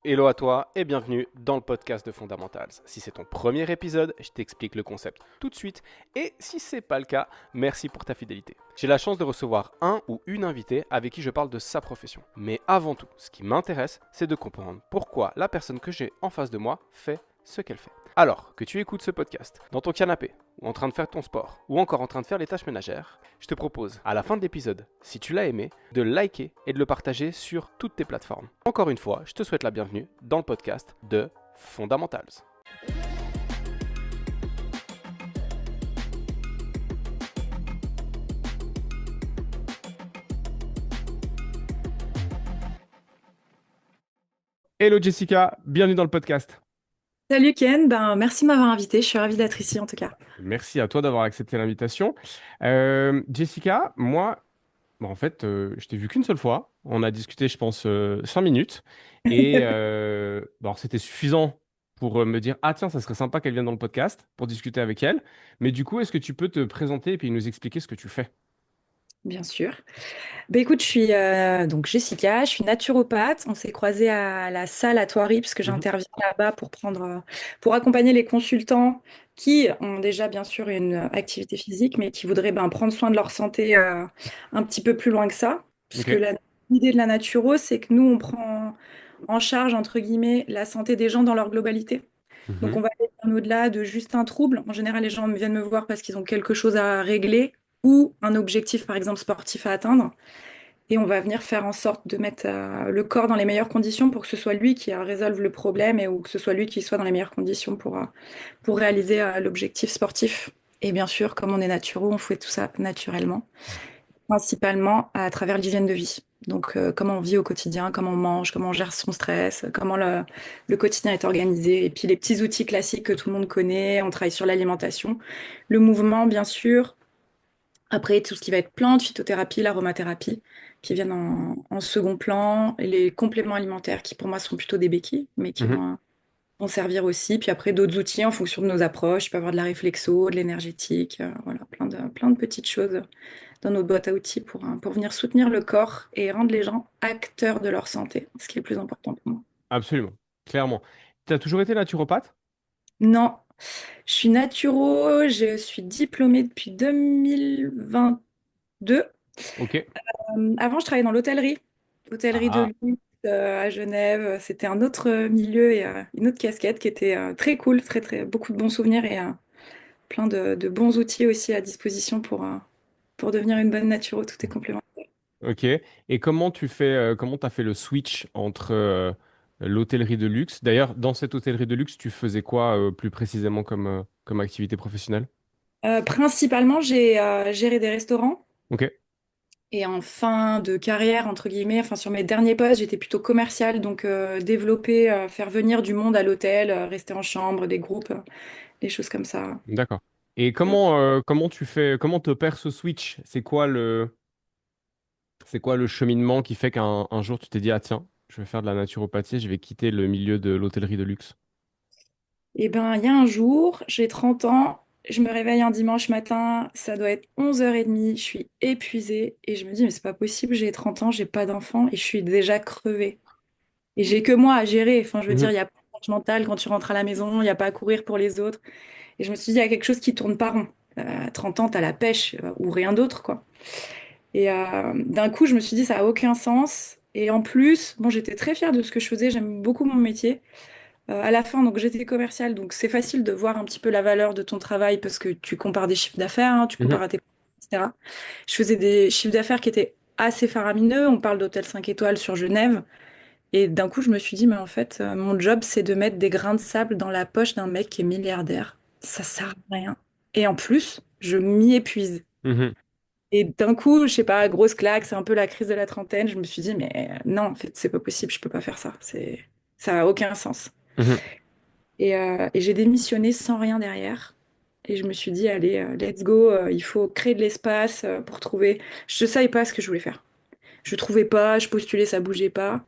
Hello à toi et bienvenue dans le podcast de Fundamentals. Si c'est ton premier épisode, je t'explique le concept tout de suite et si c'est pas le cas, merci pour ta fidélité. J'ai la chance de recevoir un ou une invitée avec qui je parle de sa profession. Mais avant tout, ce qui m'intéresse, c'est de comprendre pourquoi la personne que j'ai en face de moi fait ce qu'elle fait. Alors que tu écoutes ce podcast dans ton canapé, ou en train de faire ton sport, ou encore en train de faire les tâches ménagères, je te propose, à la fin de l'épisode, si tu l'as aimé, de le liker et de le partager sur toutes tes plateformes. Encore une fois, je te souhaite la bienvenue dans le podcast de Fundamentals. Hello Jessica, bienvenue dans le podcast. Salut Ken, merci de m'avoir invité, je suis ravie d'être ici en tout cas. Merci à toi d'avoir accepté l'invitation. Jessica, moi, je t'ai vu qu'une seule fois. On a discuté, je pense, 5 minutes. Et c'était suffisant pour me dire, ah tiens, ça serait sympa qu'elle vienne dans le podcast pour discuter avec elle. Mais du coup, est-ce que tu peux te présenter et puis nous expliquer ce que tu fais? Bien sûr. Écoute, je suis donc Jessica, je suis naturopathe. On s'est croisés à la salle à Thoiry parce que Mhm. j'interviens là-bas pour accompagner les consultants qui ont déjà bien sûr une activité physique, mais qui voudraient prendre soin de leur santé un petit peu plus loin que ça. Parce que Ok. l'idée de la naturo, c'est que nous, on prend en charge, entre guillemets, la santé des gens dans leur globalité. Donc, Mhm. on va aller bien au-delà de juste un trouble. En général, les gens viennent me voir parce qu'ils ont quelque chose à régler ou un objectif, par exemple, sportif à atteindre. Et on va venir faire en sorte de mettre le corps dans les meilleures conditions pour que ce soit lui qui résolve le problème et ou que ce soit lui qui soit dans les meilleures conditions pour réaliser l'objectif sportif. Et bien sûr, comme on est naturaux, on fait tout ça naturellement, principalement à travers l'hygiène de vie. Donc, comment on vit au quotidien, comment on mange, comment on gère son stress, comment le quotidien est organisé. Et puis, les petits outils classiques que tout le monde connaît. On travaille sur l'alimentation, le mouvement, bien sûr. Après, tout ce qui va être plantes, phytothérapie, l'aromathérapie, qui viennent en second plan. Et les compléments alimentaires, qui pour moi sont plutôt des béquilles, mais qui Mhm. vont servir aussi. Puis après, d'autres outils en fonction de nos approches. Il peut y avoir de la réflexo, de l'énergétique, voilà, plein de petites choses dans notre boîte à outils pour venir soutenir le corps et rendre les gens acteurs de leur santé, ce qui est le plus important pour moi. Absolument, clairement. Tu as toujours été naturopathe? Non, je suis naturo, je suis diplômée depuis 2022. Ok. Avant, je travaillais dans l'hôtellerie, hôtellerie de Ah, luxe à Genève. C'était un autre milieu et une autre casquette qui était très cool, très, très, beaucoup de bons souvenirs et plein de bons outils aussi à disposition pour devenir une bonne naturo. Tout est complémentaire. ok. Et comment tu fais, comment t'as fait le switch entre l'hôtellerie de luxe? D'ailleurs, dans cette hôtellerie de luxe, tu faisais quoi plus précisément comme activité professionnelle? Principalement, j'ai géré des restaurants. Ok. Et en fin de carrière, entre guillemets, enfin sur mes derniers postes, j'étais plutôt commerciale, donc développer, faire venir du monde à l'hôtel, rester en chambre, des groupes, des choses comme ça. D'accord. Et comment tu fais, comment t'opères ce switch? C'est quoi le cheminement qui fait qu'un jour tu t'es dit, ah tiens, je vais faire de la naturopathie, je vais quitter le milieu de l'hôtellerie de luxe? Et il y a un jour, j'ai 30 ans, je me réveille un dimanche matin, ça doit être 11h30, je suis épuisée et je me dis, mais c'est pas possible, j'ai 30 ans, j'ai pas d'enfant et je suis déjà crevée. Et j'ai que moi à gérer, enfin je veux dire, Mhm. il y a pas de charge mentale quand tu rentres à la maison, il n'y a pas à courir pour les autres. Et je me suis dit, il y a quelque chose qui tourne pas rond. À 30 ans, t'as la pêche ou rien d'autre, quoi. Et d'un coup, je me suis dit, ça a aucun sens. Et en plus, bon, j'étais très fière de ce que je faisais, j'aime beaucoup mon métier. À la fin, donc j'étais commerciale, donc c'est facile de voir un petit peu la valeur de ton travail parce que tu compares des chiffres d'affaires, hein, tu Mhm. compares à tes etc. Je faisais des chiffres d'affaires qui étaient assez faramineux. On parle d'hôtel 5 étoiles sur Genève. Et d'un coup, je me suis dit, mais en fait, mon job, c'est de mettre des grains de sable dans la poche d'un mec qui est milliardaire. Ça sert à rien. Et en plus, je m'y épuise. Mhm. Et d'un coup, je sais pas, grosse claque, c'est un peu la crise de la trentaine. Je me suis dit, mais non, en fait, c'est pas possible, je peux pas faire ça. Ça a aucun sens. Mhm. Et j'ai démissionné sans rien derrière. Et je me suis dit, allez, let's go, il faut créer de l'espace pour trouver. Je savais pas ce que je voulais faire. Je trouvais pas, je postulais, ça bougeait pas.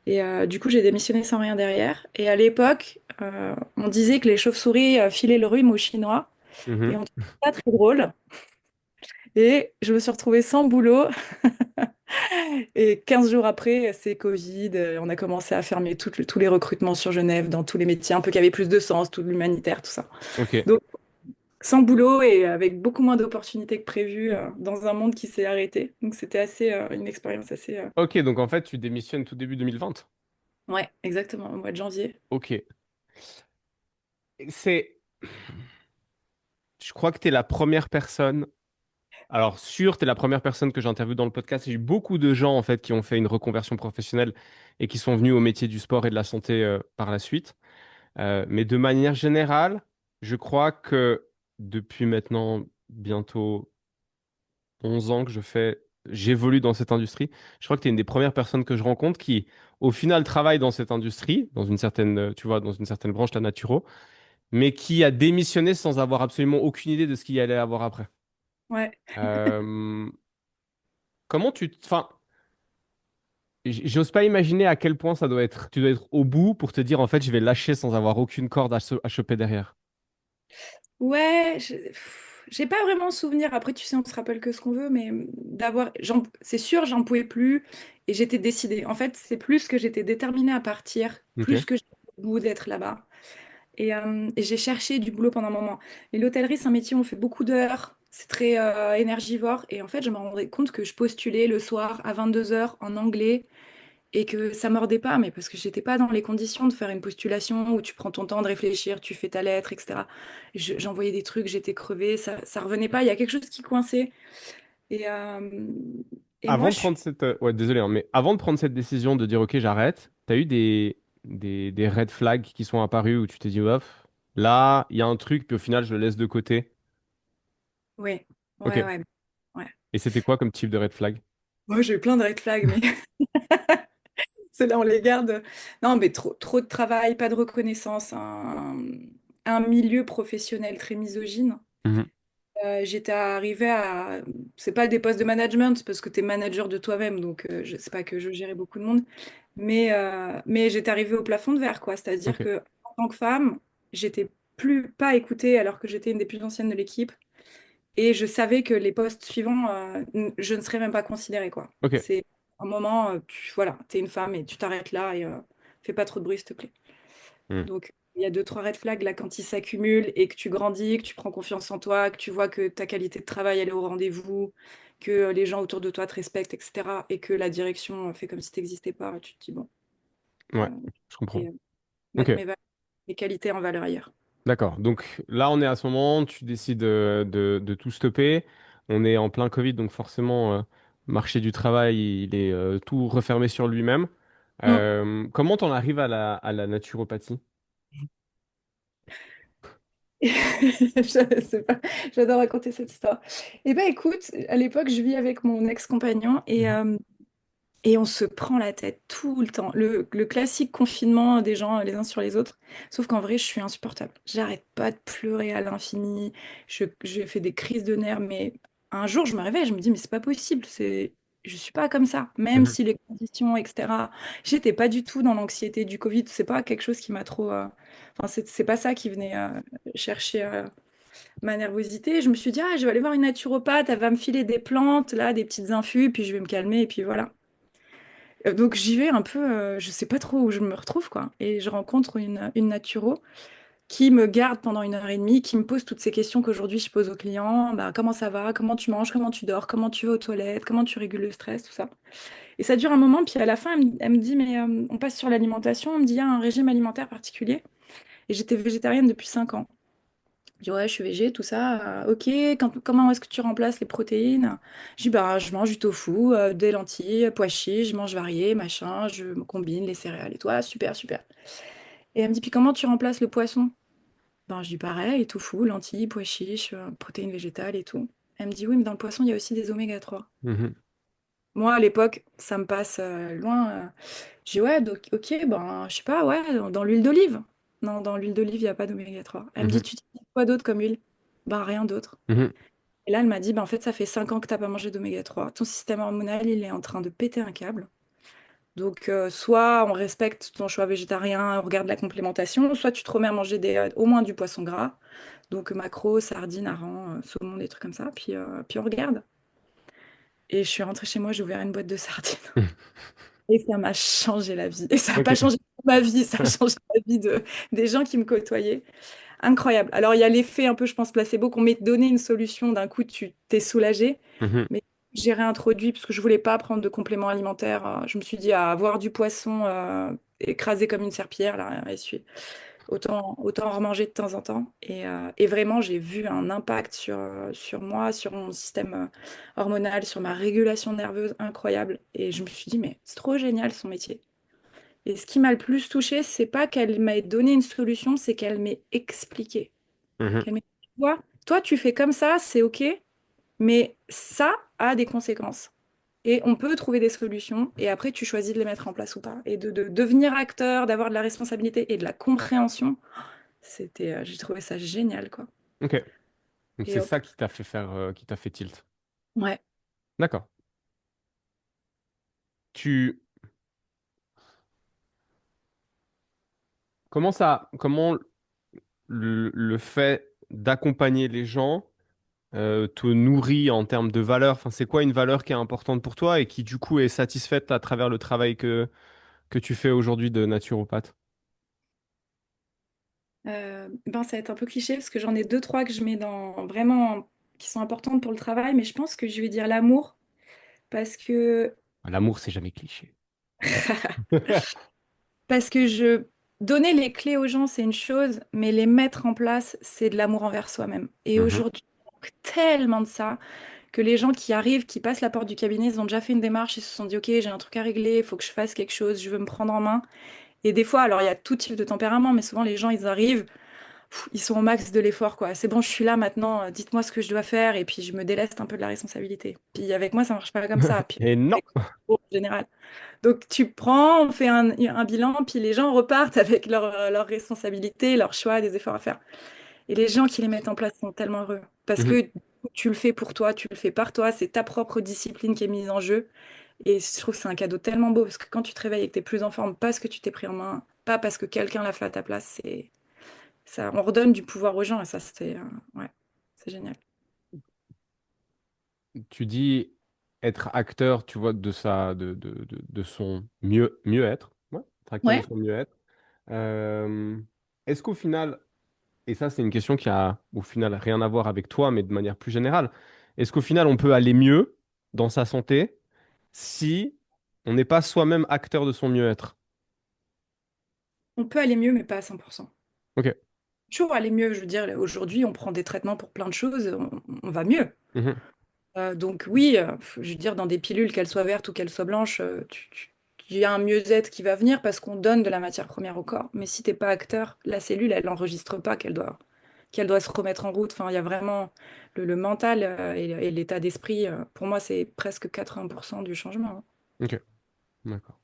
Et du coup, j'ai démissionné sans rien derrière. Et à l'époque, on disait que les chauves-souris filaient le rhume aux Chinois. Et Mhm. on trouvait ça très drôle. Et je me suis retrouvée sans boulot. Et 15 jours après, c'est Covid. On a commencé à fermer tous les recrutements sur Genève, dans tous les métiers un peu qui avaient plus de sens, tout l'humanitaire, tout ça. Ok. Donc, sans boulot et avec beaucoup moins d'opportunités que prévu dans un monde qui s'est arrêté. Donc, c'était assez une expérience assez. Ok, donc en fait, tu démissionnes tout début 2020. Ouais, exactement, au mois de janvier. Ok. C'est... Je crois que tu es la première personne. Alors, sûr, tu es la première personne que j'interviewe dans le podcast. J'ai eu beaucoup de gens, en fait, qui ont fait une reconversion professionnelle et qui sont venus au métier du sport et de la santé par la suite. Mais de manière générale, je crois que depuis maintenant bientôt 11 ans que j'évolue dans cette industrie, je crois que tu es une des premières personnes que je rencontre qui, au final, travaille dans cette industrie, dans une certaine, tu vois, dans une certaine branche, la naturo, mais qui a démissionné sans avoir absolument aucune idée de ce qu'il y allait avoir après. Ouais. Euh, enfin, j'ose pas imaginer à quel point ça doit être, tu dois être au bout pour te dire, en fait, je vais lâcher sans avoir aucune corde à choper derrière. Ouais, j'ai pas vraiment souvenir. Après, tu sais, on se rappelle que ce qu'on veut, mais c'est sûr, j'en pouvais plus et j'étais décidée. En fait, c'est plus que j'étais déterminée à partir, plus Ok. que j'étais au bout d'être là-bas. Et j'ai cherché du boulot pendant un moment. Et l'hôtellerie, c'est un métier où on fait beaucoup d'heures. C'est très énergivore. Et en fait, je me rendais compte que je postulais le soir à 22 heures en anglais et que ça mordait pas, mais parce que j'étais pas dans les conditions de faire une postulation où tu prends ton temps de réfléchir, tu fais ta lettre, etc. J'envoyais des trucs, j'étais crevée, ça revenait pas. Il y a quelque chose qui coinçait. Et, euh, et moi, Avant je de suis. prendre cette, ouais, désolé, hein, mais avant de prendre cette décision de dire, OK, j'arrête, t'as eu des red flags qui sont apparus où tu t'es dit, ouf, là, il y a un truc, puis au final, je le laisse de côté. Oui, ouais, OK. ouais, ouais. Et c'était quoi comme type de red flag? Moi, j'ai eu plein de red flags, mais ceux-là, on les garde. Non, mais trop de travail, pas de reconnaissance, un milieu professionnel très misogyne. Mhm. J'étais arrivée à. C'est pas des postes de management, parce que tu es manager de toi-même, donc je sais pas que je gérais beaucoup de monde. Mais j'étais arrivée au plafond de verre, quoi. C'est-à-dire OK. que en tant que femme, j'étais plus pas écoutée alors que j'étais une des plus anciennes de l'équipe. Et je savais que les postes suivants, je ne serais même pas considérée, quoi. OK. C'est un moment, voilà, t'es une femme et tu t'arrêtes là et fais pas trop de bruit, s'il te plaît. Mhm. Donc, il y a deux, trois red flags là quand ils s'accumulent et que tu grandis, que tu prends confiance en toi, que tu vois que ta qualité de travail, elle est au rendez-vous, que les gens autour de toi te respectent, etc. Et que la direction fait comme si tu n'existais pas. Tu te dis, bon, Ouais, euh, je comprends. et OK. mettre mes qualités en valeur ailleurs. D'accord. Donc là, on est à ce moment, tu décides de tout stopper. On est en plein Covid, donc forcément, marché du travail, il est tout refermé sur lui-même. Mm. Comment t'en arrives à la naturopathie? Je sais pas, j'adore raconter cette histoire. Eh ben écoute, à l'époque, je vis avec mon ex-compagnon et on se prend la tête tout le temps. Le classique confinement des gens les uns sur les autres. Sauf qu'en vrai, je suis insupportable. J'arrête pas de pleurer à l'infini. Je fais des crises de nerfs. Mais un jour, je me réveille, je me dis, mais c'est pas possible. Je suis pas comme ça. Même Mhm. si les conditions, etc. J'étais pas du tout dans l'anxiété du Covid. C'est pas quelque chose qui m'a trop. Enfin, c'est pas ça qui venait chercher ma nervosité. Je me suis dit, ah, je vais aller voir une naturopathe. Elle va me filer des plantes, là, des petites infus, puis je vais me calmer. Et puis voilà. Donc j'y vais un peu, je sais pas trop où je me retrouve, quoi. Et je rencontre une naturo qui me garde pendant 1 heure et demie, qui me pose toutes ces questions qu'aujourd'hui je pose aux clients. Bah, comment ça va? Comment tu manges? Comment tu dors? Comment tu vas aux toilettes? Comment tu régules le stress? Tout ça. Et ça dure un moment, puis à la fin, elle me dit, mais on passe sur l'alimentation. Elle me dit, il y a un régime alimentaire particulier. Et j'étais végétarienne depuis 5 ans. Je dis, ouais, je suis végé, tout ça. Ok, comment est-ce que tu remplaces les protéines? Je dis, bah, je mange du tofu, des lentilles, pois chiches, je mange varié, machin, je me combine les céréales et tout. Ah, super, super. Et elle me dit, puis comment tu remplaces le poisson? Ben, je dis pareil, tofu, lentilles, pois chiches, protéines végétales et tout. Elle me dit, oui, mais dans le poisson, il y a aussi des oméga 3. Mhm. Moi, à l'époque, ça me passe loin. Je dis, ouais, donc, ok, ben, je sais pas, ouais, dans l'huile d'olive. Non, dans l'huile d'olive, il n'y a pas d'oméga 3. Elle me dit, Mhm. tu utilises quoi d'autre comme huile? Ben, rien d'autre. Mhm. Et là, elle m'a dit, ben, en fait, ça fait 5 ans que tu n'as pas mangé d'oméga 3. Ton système hormonal, il est en train de péter un câble. Donc, soit on respecte ton choix végétarien, on regarde la complémentation, soit tu te remets à manger au moins du poisson gras. Donc, maquereau, sardines, harengs, saumon, des trucs comme ça. Puis on regarde. Et je suis rentrée chez moi, j'ai ouvert une boîte de sardines. Et ça m'a changé la vie. Et ça n'a pas Ok. changé ma vie, ça a changé la vie des gens qui me côtoyaient. Incroyable. Alors, il y a l'effet un peu, je pense, placebo, qu'on m'ait donné une solution, d'un coup, tu t'es soulagé. Mhm. Mais j'ai réintroduit parce que je voulais pas prendre de compléments alimentaires. Je me suis dit, à avoir du poisson écrasé comme une serpillière, là, autant en remanger de temps en temps. Et vraiment, j'ai vu un impact sur moi, sur mon système hormonal, sur ma régulation nerveuse incroyable. Et je me suis dit, mais c'est trop génial son métier. Et ce qui m'a le plus touchée, c'est pas qu'elle m'ait donné une solution, c'est qu'elle m'ait expliqué. Mhm. Qu'elle m'ait dit, toi, tu fais comme ça, c'est OK, mais ça a des conséquences. Et on peut trouver des solutions, et après, tu choisis de les mettre en place ou pas. Et de devenir acteur, d'avoir de la responsabilité et de la compréhension, j'ai trouvé ça génial, quoi. Ok. Donc Et c'est hop, ça qui t'a fait faire, qui t'a fait tilt. ouais. D'accord. Tu, comment le fait d'accompagner les gens te nourrit en termes de valeur? Enfin, c'est quoi une valeur qui est importante pour toi et qui du coup est satisfaite à travers le travail que tu fais aujourd'hui de naturopathe? Ben, ça va être un peu cliché, parce que j'en ai deux, trois que je mets dans vraiment, qui sont importantes pour le travail, mais je pense que je vais dire l'amour, parce que L'amour, c'est jamais cliché. Parce que donner les clés aux gens, c'est une chose, mais les mettre en place, c'est de l'amour envers soi-même. Et Mhm. aujourd'hui, il manque tellement de ça que les gens qui arrivent, qui passent la porte du cabinet, ils ont déjà fait une démarche, ils se sont dit, OK, j'ai un truc à régler, il faut que je fasse quelque chose, je veux me prendre en main. Et des fois, alors il y a tout type de tempérament, mais souvent les gens, ils arrivent, ils sont au max de l'effort, quoi. C'est bon, je suis là maintenant, dites-moi ce que je dois faire, et puis je me déleste un peu de la responsabilité. Puis avec moi, ça marche pas comme ça. Puis Et non. avec en général. Donc tu prends, on fait un bilan, puis les gens repartent avec leurs responsabilités, leurs choix, des efforts à faire. Et les gens qui les mettent en place sont tellement heureux. Parce Mhm. que tu le fais pour toi, tu le fais par toi, c'est ta propre discipline qui est mise en jeu. Et je trouve que c'est un cadeau tellement beau, parce que quand tu te réveilles et que tu es plus en forme, parce que tu t'es pris en main, pas parce que quelqu'un l'a fait à ta place, ça, on redonne du pouvoir aux gens, et ça, ouais, c'est génial. Tu dis être acteur, tu vois, de son mieux-être. Ouais, être acteur de Ouais. son mieux-être. Euh, Est-ce qu'au final, et ça c'est une question qui a au final rien à voir avec toi, mais de manière plus générale, est-ce qu'au final on peut aller mieux dans sa santé si on n'est pas soi-même acteur de son mieux-être? On peut aller mieux, mais pas à 100%. Ok. Toujours aller mieux, je veux dire, aujourd'hui, on prend des traitements pour plein de choses, on va mieux. Mhm. Donc oui, je veux dire, dans des pilules, qu'elles soient vertes ou qu'elles soient blanches, il y a un mieux-être qui va venir parce qu'on donne de la matière première au corps. Mais si t'es pas acteur, la cellule, elle n'enregistre pas qu'elle doit se remettre en route. Enfin, il y a vraiment le mental et l'état d'esprit. Pour moi, c'est presque 80% du changement, hein. Ok. D'accord.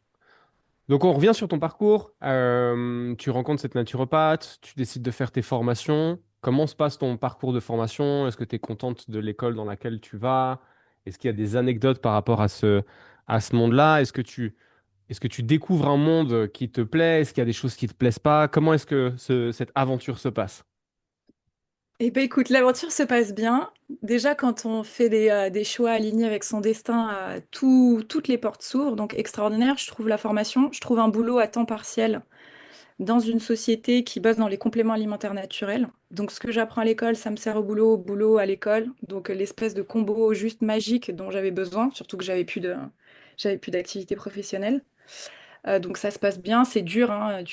Donc on revient sur ton parcours. Tu rencontres cette naturopathe, tu décides de faire tes formations. Comment se passe ton parcours de formation? Est-ce que tu es contente de l'école dans laquelle tu vas? Est-ce qu'il y a des anecdotes par rapport à ce monde-là? Est-ce que tu découvres un monde qui te plaît? Est-ce qu'il y a des choses qui te plaisent pas? Comment est-ce que cette aventure se passe? Eh ben écoute, l'aventure se passe bien. Déjà, quand on fait des choix alignés avec son destin, toutes les portes s'ouvrent. Donc, extraordinaire, je trouve la formation. Je trouve un boulot à temps partiel dans une société qui bosse dans les compléments alimentaires naturels. Donc, ce que j'apprends à l'école, ça me sert au boulot à l'école. Donc, l'espèce de combo juste magique dont j'avais besoin, surtout que j'avais plus d'activité professionnelle. Donc, ça se passe bien, c'est dur, hein.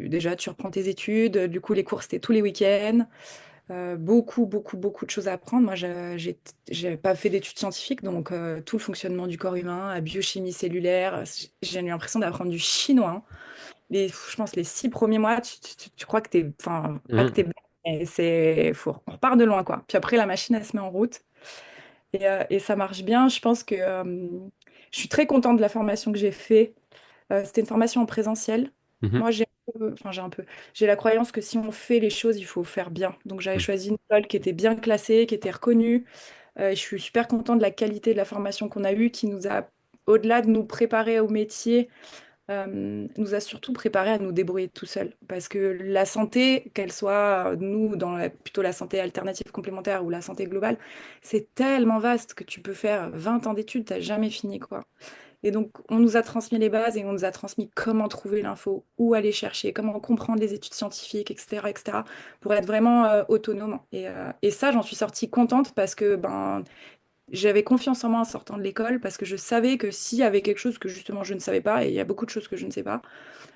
Déjà, tu reprends tes études. Du coup, les cours, c'était tous les week-ends. Beaucoup, beaucoup, beaucoup de choses à apprendre. Moi, j'ai pas fait d'études scientifiques, donc tout le fonctionnement du corps humain, la biochimie cellulaire, j'ai eu l'impression d'apprendre du chinois, hein. Je pense les 6 premiers mois, tu crois que t'es, enfin, pas que Mhm. t'es bête, mais on repart de loin, quoi. Puis après, la machine, elle se met en route et ça marche bien. Je pense que je suis très contente de la formation que j'ai fait. C'était une formation en présentiel. Mhm. Moi, j'ai la croyance que si on fait les choses, il faut faire bien. Donc, j'avais Mhm. choisi une école qui était bien classée, qui était reconnue. Je suis super contente de la qualité de la formation qu'on a eue, qui nous a au-delà de nous préparer au métier, nous a surtout préparé à nous débrouiller tout seuls. Parce que la santé, qu'elle soit, nous, plutôt la santé alternative complémentaire ou la santé globale, c'est tellement vaste que tu peux faire 20 ans d'études, t'as jamais fini, quoi. Et donc, on nous a transmis les bases et on nous a transmis comment trouver l'info, où aller chercher, comment comprendre les études scientifiques, etc., pour être vraiment autonome. Et ça, j'en suis sortie contente parce que ben, j'avais confiance en moi en sortant de l'école, parce que je savais que s'il y avait quelque chose que justement je ne savais pas, et il y a beaucoup de choses que je ne sais pas,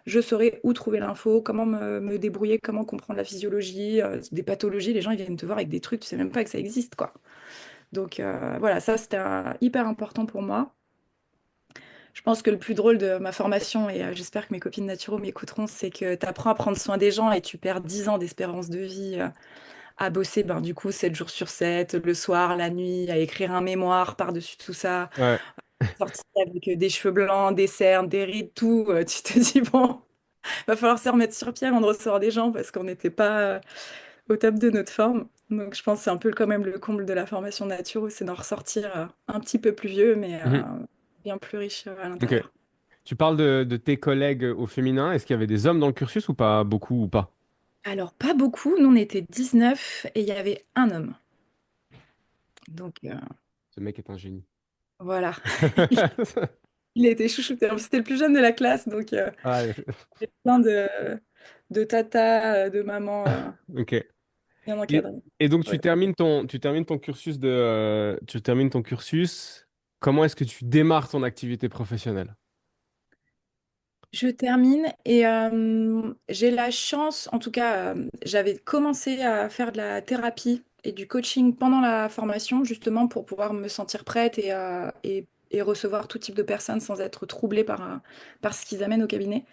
je saurais où trouver l'info, comment me débrouiller, comment comprendre la physiologie, des pathologies. Les gens, ils viennent te voir avec des trucs, tu sais même pas que ça existe, quoi. Donc voilà, ça, c'était hyper important pour moi. Je pense que le plus drôle de ma formation, et j'espère que mes copines naturo m'écouteront, c'est que tu apprends à prendre soin des gens et tu perds 10 ans d'espérance de vie à bosser, ben, du coup, 7 jours sur 7, le soir, la nuit, à écrire un mémoire par-dessus tout ça, Ouais. sortir avec des cheveux blancs, des cernes, des rides, tout. Tu te dis, bon, va falloir se remettre sur pied avant de recevoir des gens parce qu'on n'était pas au top de notre forme. Donc, je pense que c'est un peu quand même le comble de la formation naturo, c'est d'en ressortir un petit peu plus vieux, mais Mhm. bien plus riche à Ok. l'intérieur. Tu parles de tes collègues au féminin. Est-ce qu'il y avait des hommes dans le cursus ou pas beaucoup ou pas? Alors, pas beaucoup. Nous, on était 19 et il y avait un homme. Donc, Ce mec est un génie. voilà. Il était chouchouté. En plus, c'était le plus jeune de la classe, donc Ah, il y avait plein de tatas, de mamans ok. bien Et, encadrées. et donc Ouais. tu termines ton cursus tu termines ton cursus. Comment est-ce que tu démarres ton activité professionnelle? Je termine et j'ai la chance, en tout cas, j'avais commencé à faire de la thérapie et du coaching pendant la formation, justement pour pouvoir me sentir prête et recevoir tout type de personnes sans être troublée par ce qu'ils amènent au cabinet.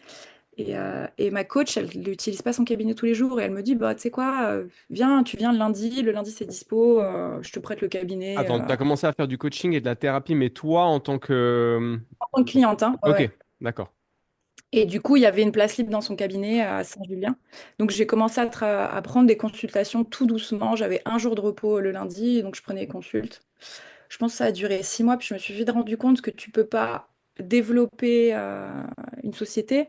Et ma coach, elle n'utilise pas son cabinet tous les jours et elle me dit, bah, tu sais quoi, viens, tu viens le lundi c'est dispo, je te prête le cabinet Attends, tu as commencé à faire du coaching et de la thérapie, mais toi en tant que... en tant que cliente, hein, ouais, Ok, ouais. d'accord. Et du coup, il y avait une place libre dans son cabinet à Saint-Julien. Donc j'ai commencé à prendre des consultations tout doucement. J'avais un jour de repos le lundi, donc je prenais les consultes. Je pense que ça a duré 6 mois, puis je me suis vite rendu compte que tu peux pas développer une société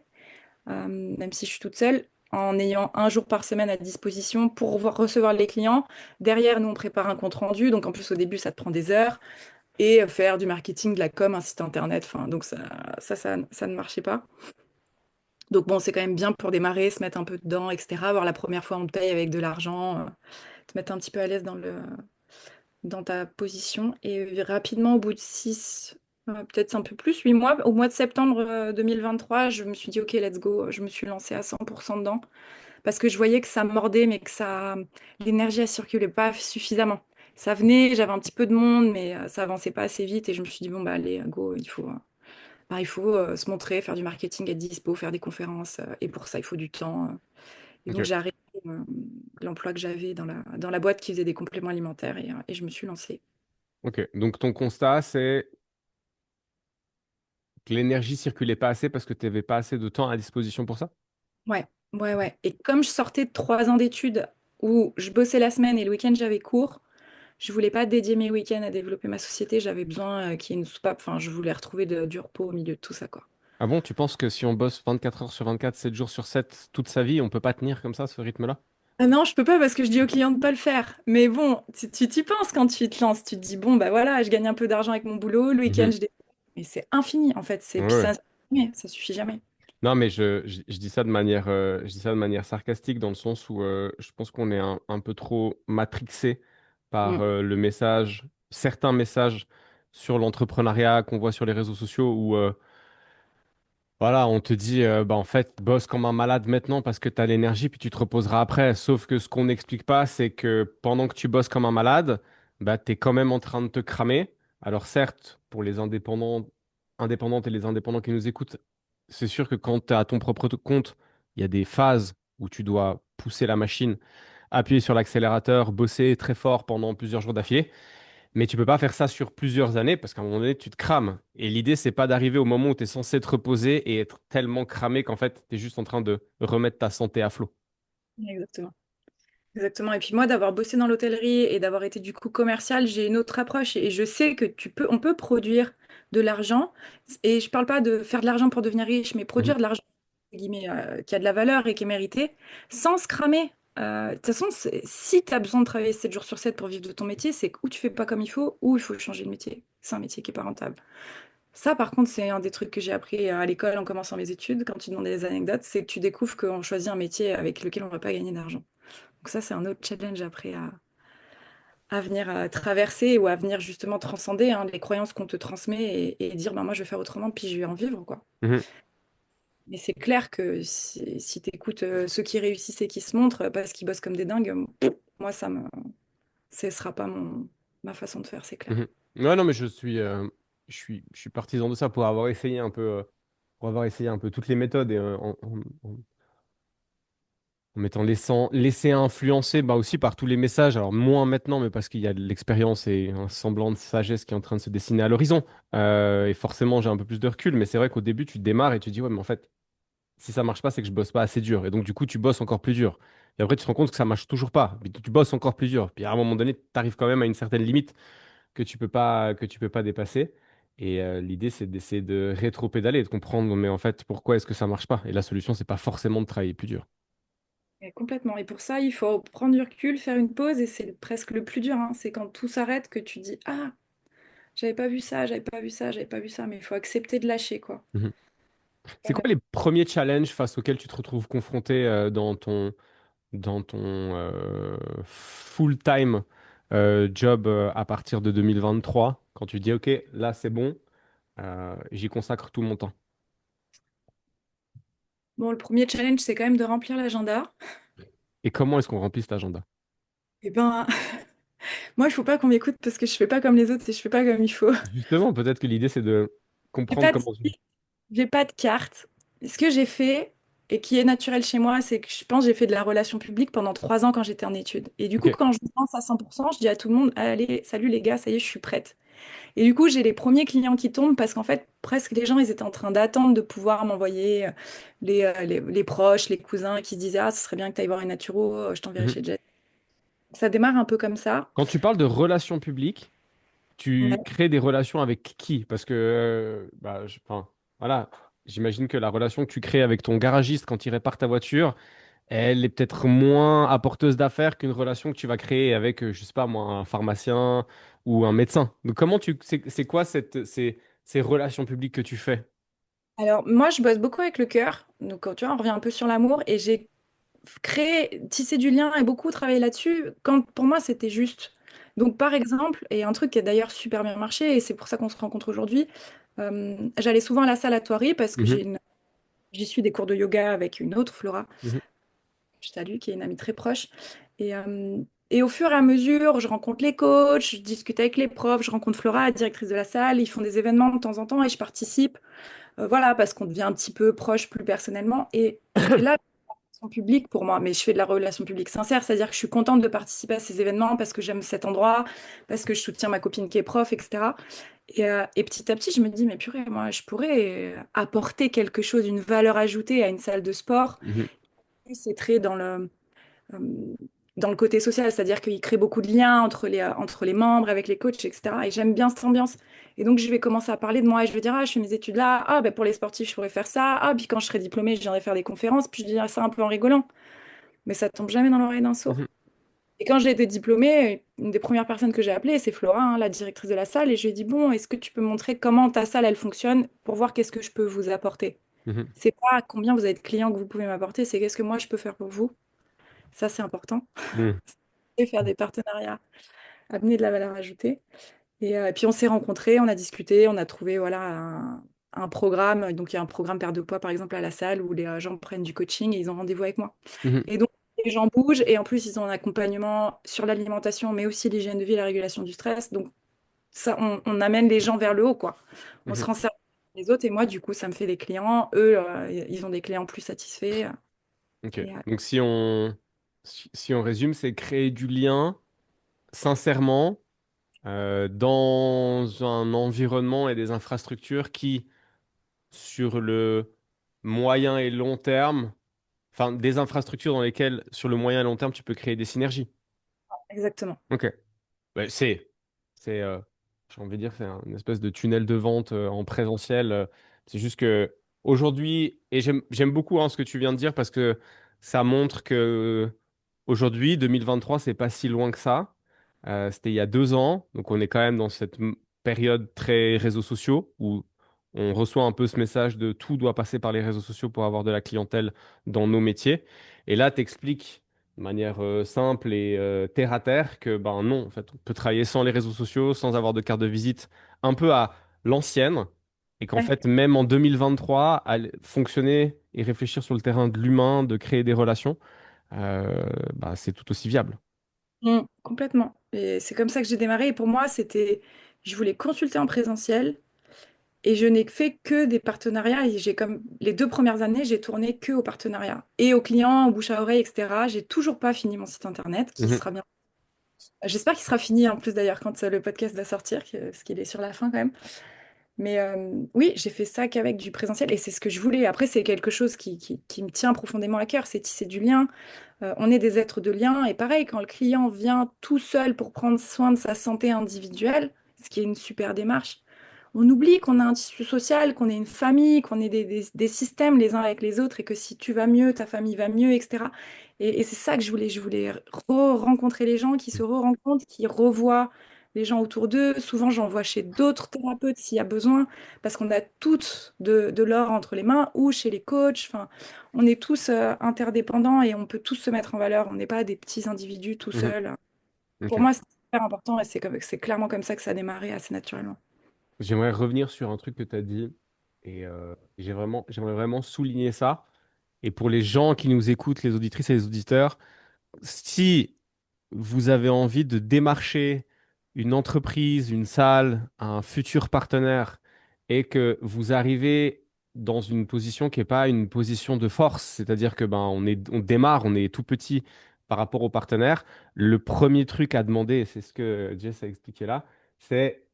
même si je suis toute seule, en ayant un jour par semaine à disposition pour recevoir les clients. Derrière, nous, on prépare un compte rendu. Donc, en plus, au début, ça te prend des heures. Et faire du marketing, de la com, un site internet. Enfin, donc, ça ne marchait pas. Donc, bon, c'est quand même bien pour démarrer, se mettre un peu dedans, etc. Voir la première fois, on te paye avec de l'argent, te mettre un petit peu à l'aise dans ta position. Et rapidement, au bout de 6, peut-être un peu plus, 8 mois, au mois de septembre 2023, je me suis dit, OK, let's go. Je me suis lancée à 100% dedans parce que je voyais que ça mordait, mais que l'énergie, elle circulait pas suffisamment. Ça venait, j'avais un petit peu de monde, mais ça avançait pas assez vite. Et je me suis dit, bon, bah, allez, go, il faut se montrer, faire du marketing, être dispo, faire des conférences. Et pour ça, il faut du temps. Et donc, Ok, j'ai arrêté l'emploi que j'avais dans la boîte qui faisait des compléments alimentaires et je me suis lancée. ok. Donc ton constat, c'est que l'énergie circulait pas assez parce que tu n'avais pas assez de temps à disposition pour ça? Ouais, ouais, ouais. Et comme je sortais de 3 ans d'études où je bossais la semaine et le week-end j'avais cours, je voulais pas dédier mes week-ends à développer ma société. J'avais besoin qu'il y ait une soupape. Enfin, je voulais retrouver du repos au milieu de tout ça, quoi. Ah bon, tu penses que si on bosse 24 heures sur 24, 7 jours sur 7 toute sa vie, on peut pas tenir comme ça, ce rythme-là? Ah non, je peux pas parce que je dis aux clients de pas le faire. Mais bon, tu t'y penses quand tu te lances. Tu te dis, bon, bah voilà, je gagne un peu d'argent avec mon boulot. Le week-end, Mhm. Mais c'est infini, en fait. Ouais, Puis ouais. ça suffit jamais. Non, mais je dis ça je dis ça de manière sarcastique dans le sens où je pense qu'on est un peu trop matrixé par Mm. le message, certains messages sur l'entrepreneuriat qu'on voit sur les réseaux sociaux où voilà, on te dit bah en fait bosse comme un malade maintenant parce que tu as l'énergie puis tu te reposeras après. Sauf que ce qu'on n'explique pas, c'est que pendant que tu bosses comme un malade, bah tu es quand même en train de te cramer. Alors certes, pour les indépendantes et les indépendants qui nous écoutent, c'est sûr que quand tu es à ton propre compte, il y a des phases où tu dois pousser la machine, appuyer sur l'accélérateur, bosser très fort pendant plusieurs jours d'affilée. Mais tu peux pas faire ça sur plusieurs années parce qu'à un moment donné, tu te crames. Et l'idée, c'est pas d'arriver au moment où tu es censé te reposer et être tellement cramé qu'en fait, tu es juste en train de remettre ta santé à flot. Exactement. Exactement. Et puis moi, d'avoir bossé dans l'hôtellerie et d'avoir été du coup commercial, j'ai une autre approche et je sais que on peut produire de l'argent. Et je parle pas de faire de l'argent pour devenir riche, mais Mhm. produire de l'argent entre guillemets, qui a de la valeur et qui est mérité, sans se cramer. De toute façon, si tu as besoin de travailler 7 jours sur 7 pour vivre de ton métier, c'est que ou tu fais pas comme il faut, ou il faut changer de métier. C'est un métier qui est pas rentable. Ça, par contre, c'est un des trucs que j'ai appris à l'école en commençant mes études, quand tu demandes des anecdotes, c'est que tu découvres qu'on choisit un métier avec lequel on ne va pas gagner d'argent. Donc ça, c'est un autre challenge après à venir traverser ou à venir justement transcender hein, les croyances qu'on te transmet et dire, bah, moi, je vais faire autrement, puis je vais en vivre, quoi. Mhm. Mais c'est clair que si tu écoutes ceux qui réussissent et qui se montrent parce qu'ils bossent comme des dingues, moi, ce sera pas ma façon de faire, c'est clair. Mhm. Ouais, non, mais je suis partisan de ça pour avoir essayé un peu, pour avoir essayé un peu toutes les méthodes et en m'étant laissé influencer bah, aussi par tous les messages. Alors, moins maintenant, mais parce qu'il y a de l'expérience et un semblant de sagesse qui est en train de se dessiner à l'horizon. Et forcément, j'ai un peu plus de recul, mais c'est vrai qu'au début, tu démarres et tu dis, ouais, mais en fait, si ça marche pas, c'est que je bosse pas assez dur. Et donc, du coup, tu bosses encore plus dur. Et après, tu te rends compte que ça marche toujours pas. Mais tu bosses encore plus dur. Puis à un moment donné, tu arrives quand même à une certaine limite que tu peux pas dépasser. Et l'idée, c'est d'essayer de rétro-pédaler, de comprendre, mais en fait, pourquoi est-ce que ça marche pas? Et la solution, c'est pas forcément de travailler plus dur. Et complètement. Et pour ça, il faut prendre du recul, faire une pause, et c'est presque le plus dur, hein. C'est quand tout s'arrête que tu dis, ah, j'avais pas vu ça, j'avais pas vu ça, j'avais pas vu ça, mais il faut accepter de lâcher, quoi. Mhm. C'est quoi Voilà. les premiers challenges face auxquels tu te retrouves confronté dans ton full-time job à partir de 2023, quand tu dis, OK, là, c'est bon, j'y consacre tout mon temps. Bon, le premier challenge, c'est quand même de remplir l'agenda. Et comment est-ce qu'on remplit cet agenda? Et ben, moi, il faut pas qu'on m'écoute parce que je fais pas comme les autres et je fais pas comme il faut. Justement, peut-être que l'idée, c'est de J'ai comprendre pas de comment tu... style, j'ai pas de carte. Ce que j'ai fait et qui est naturel chez moi, c'est que je pense que j'ai fait de la relation publique pendant 3 ans quand j'étais en études. Et du coup, OK. quand je me lance à 100%, je dis à tout le monde, allez, salut les gars, ça y est, je suis prête. Et du coup, j'ai les premiers clients qui tombent parce qu'en fait, presque les gens, ils étaient en train d'attendre de pouvoir m'envoyer les proches, les cousins qui disaient, ah, ce serait bien que tu ailles voir une naturo, je t'enverrai Mhm. chez Jet. Ça démarre un peu comme ça. Quand tu parles de relations publiques, tu Ouais. crées des relations avec qui? Parce que, bah, enfin, voilà, j'imagine que la relation que tu crées avec ton garagiste quand il répare ta voiture, elle est peut-être moins apporteuse d'affaires qu'une relation que tu vas créer avec, je sais pas moi, un pharmacien ou un médecin. Donc, c'est quoi ces relations publiques que tu fais? Alors, moi, je bosse beaucoup avec le cœur. Donc, tu vois, on revient un peu sur l'amour. Et j'ai créé, tissé du lien et beaucoup travaillé là-dessus quand pour moi, c'était juste. Donc, par exemple, et un truc qui a d'ailleurs super bien marché, et c'est pour ça qu'on se rencontre aujourd'hui, j'allais souvent à la salle à Thoiry parce que Mhm, j'y suis des cours de yoga avec une autre, Flora, mhm, je salue, qui est une amie très proche. Et, euh, et au fur et à mesure, je rencontre les coachs, je discute avec les profs, je rencontre Flora, la directrice de la salle, ils font des événements de temps en temps et je participe. Voilà, parce qu'on devient un petit peu proche plus personnellement. Et c'est là la relation publique pour moi, mais je fais de la relation publique sincère, c'est-à-dire que je suis contente de participer à ces événements parce que j'aime cet endroit, parce que je soutiens ma copine qui est prof, etc. Et petit à petit, je me dis, mais purée, moi, je pourrais apporter quelque chose, une valeur ajoutée à une salle de sport. mhm, C'est très euh, dans le côté social, c'est-à-dire qu'il crée beaucoup de liens entre les membres, avec les coachs, etc. Et j'aime bien cette ambiance. Et donc, je vais commencer à parler de moi et je vais dire, ah, je fais mes études là, ah, ben, pour les sportifs, je pourrais faire ça, ah, puis quand je serai diplômée, je viendrai faire des conférences, puis je dirai ça un peu en rigolant. Mais ça tombe jamais dans l'oreille d'un sourd. mhm, Et quand j'ai été diplômée, une des premières personnes que j'ai appelées, c'est Flora, hein, la directrice de la salle, et je lui ai dit, bon, est-ce que tu peux montrer comment ta salle, elle fonctionne pour voir qu'est-ce que je peux vous apporter? mhm, C'est pas combien vous avez de clients que vous pouvez m'apporter, c'est qu'est-ce que moi je peux faire pour vous. Ça, c'est important. mhm, Et faire des partenariats, amener de la valeur ajoutée. Et puis on s'est rencontrés, on a discuté, on a trouvé voilà un programme. Donc il y a un programme perte de poids par exemple à la salle où les gens prennent du coaching et ils ont rendez-vous avec moi. mhm, Et donc les gens bougent et en plus ils ont un accompagnement sur l'alimentation mais aussi l'hygiène de vie et la régulation du stress. Donc ça, on amène les gens vers le haut quoi. On se mhm. rend service les autres et moi du coup ça me fait des clients. Eux ils ont des clients plus satisfaits. Ok. Et, Donc si on résume, c'est créer du lien sincèrement dans un environnement et des infrastructures qui, sur le moyen et long terme, enfin des infrastructures dans lesquelles, sur le moyen et long terme, tu peux créer des synergies. exactement. Ok. Ouais, c'est j'ai envie de dire, c'est une espèce de tunnel de vente en présentiel. C'est juste que aujourd'hui, et j'aime beaucoup hein, ce que tu viens de dire parce que ça montre que aujourd'hui, 2023, c'est pas si loin que ça. C'était il y a 2 ans, donc on est quand même dans cette période très réseaux sociaux où on reçoit un peu ce message de tout doit passer par les réseaux sociaux pour avoir de la clientèle dans nos métiers. Et là, tu expliques de manière simple et terre à terre que ben non, en fait, on peut travailler sans les réseaux sociaux, sans avoir de carte de visite, un peu à l'ancienne, et qu'en Ouais. fait, même en 2023, fonctionner et réfléchir sur le terrain de l'humain, de créer des relations, bah, c'est tout aussi viable. Complètement. Et c'est comme ça que j'ai démarré. Et pour moi, je voulais consulter en présentiel et je n'ai fait que des partenariats. Et j'ai comme les 2 premières années, j'ai tourné que aux partenariats et aux clients, au bouche à oreille, etc. J'ai toujours pas fini mon site internet, qui Mhm, sera bien. J'espère qu'il sera fini en plus d'ailleurs quand le podcast va sortir, parce qu'il est sur la fin quand même. Mais oui, j'ai fait ça qu'avec du présentiel et c'est ce que je voulais. Après, c'est quelque chose qui me tient profondément à cœur, c'est tisser du lien. On est des êtres de lien et pareil, quand le client vient tout seul pour prendre soin de sa santé individuelle, ce qui est une super démarche, on oublie qu'on a un tissu social, qu'on est une famille, qu'on est des systèmes les uns avec les autres et que si tu vas mieux, ta famille va mieux, etc. Et c'est ça que je voulais. Je voulais rencontrer les gens qui se re-rencontrent, qui revoient les gens autour d'eux. Souvent, j'en vois chez d'autres thérapeutes s'il y a besoin, parce qu'on a toutes de l'or entre les mains ou chez les coachs. Enfin, on est tous interdépendants et on peut tous se mettre en valeur. On n'est pas des petits individus tout mhm. seuls. Pour Ok. moi, c'est super important et c'est clairement comme ça que ça a démarré assez naturellement. J'aimerais revenir sur un truc que tu as dit et j'aimerais vraiment souligner ça. Et pour les gens qui nous écoutent, les auditrices et les auditeurs, si vous avez envie de démarcher une entreprise, une salle, un futur partenaire, et que vous arrivez dans une position qui n'est pas une position de force, c'est-à-dire que ben on démarre, on est tout petit par rapport au partenaire, le premier truc à demander, et c'est ce que Jess a expliqué là, c'est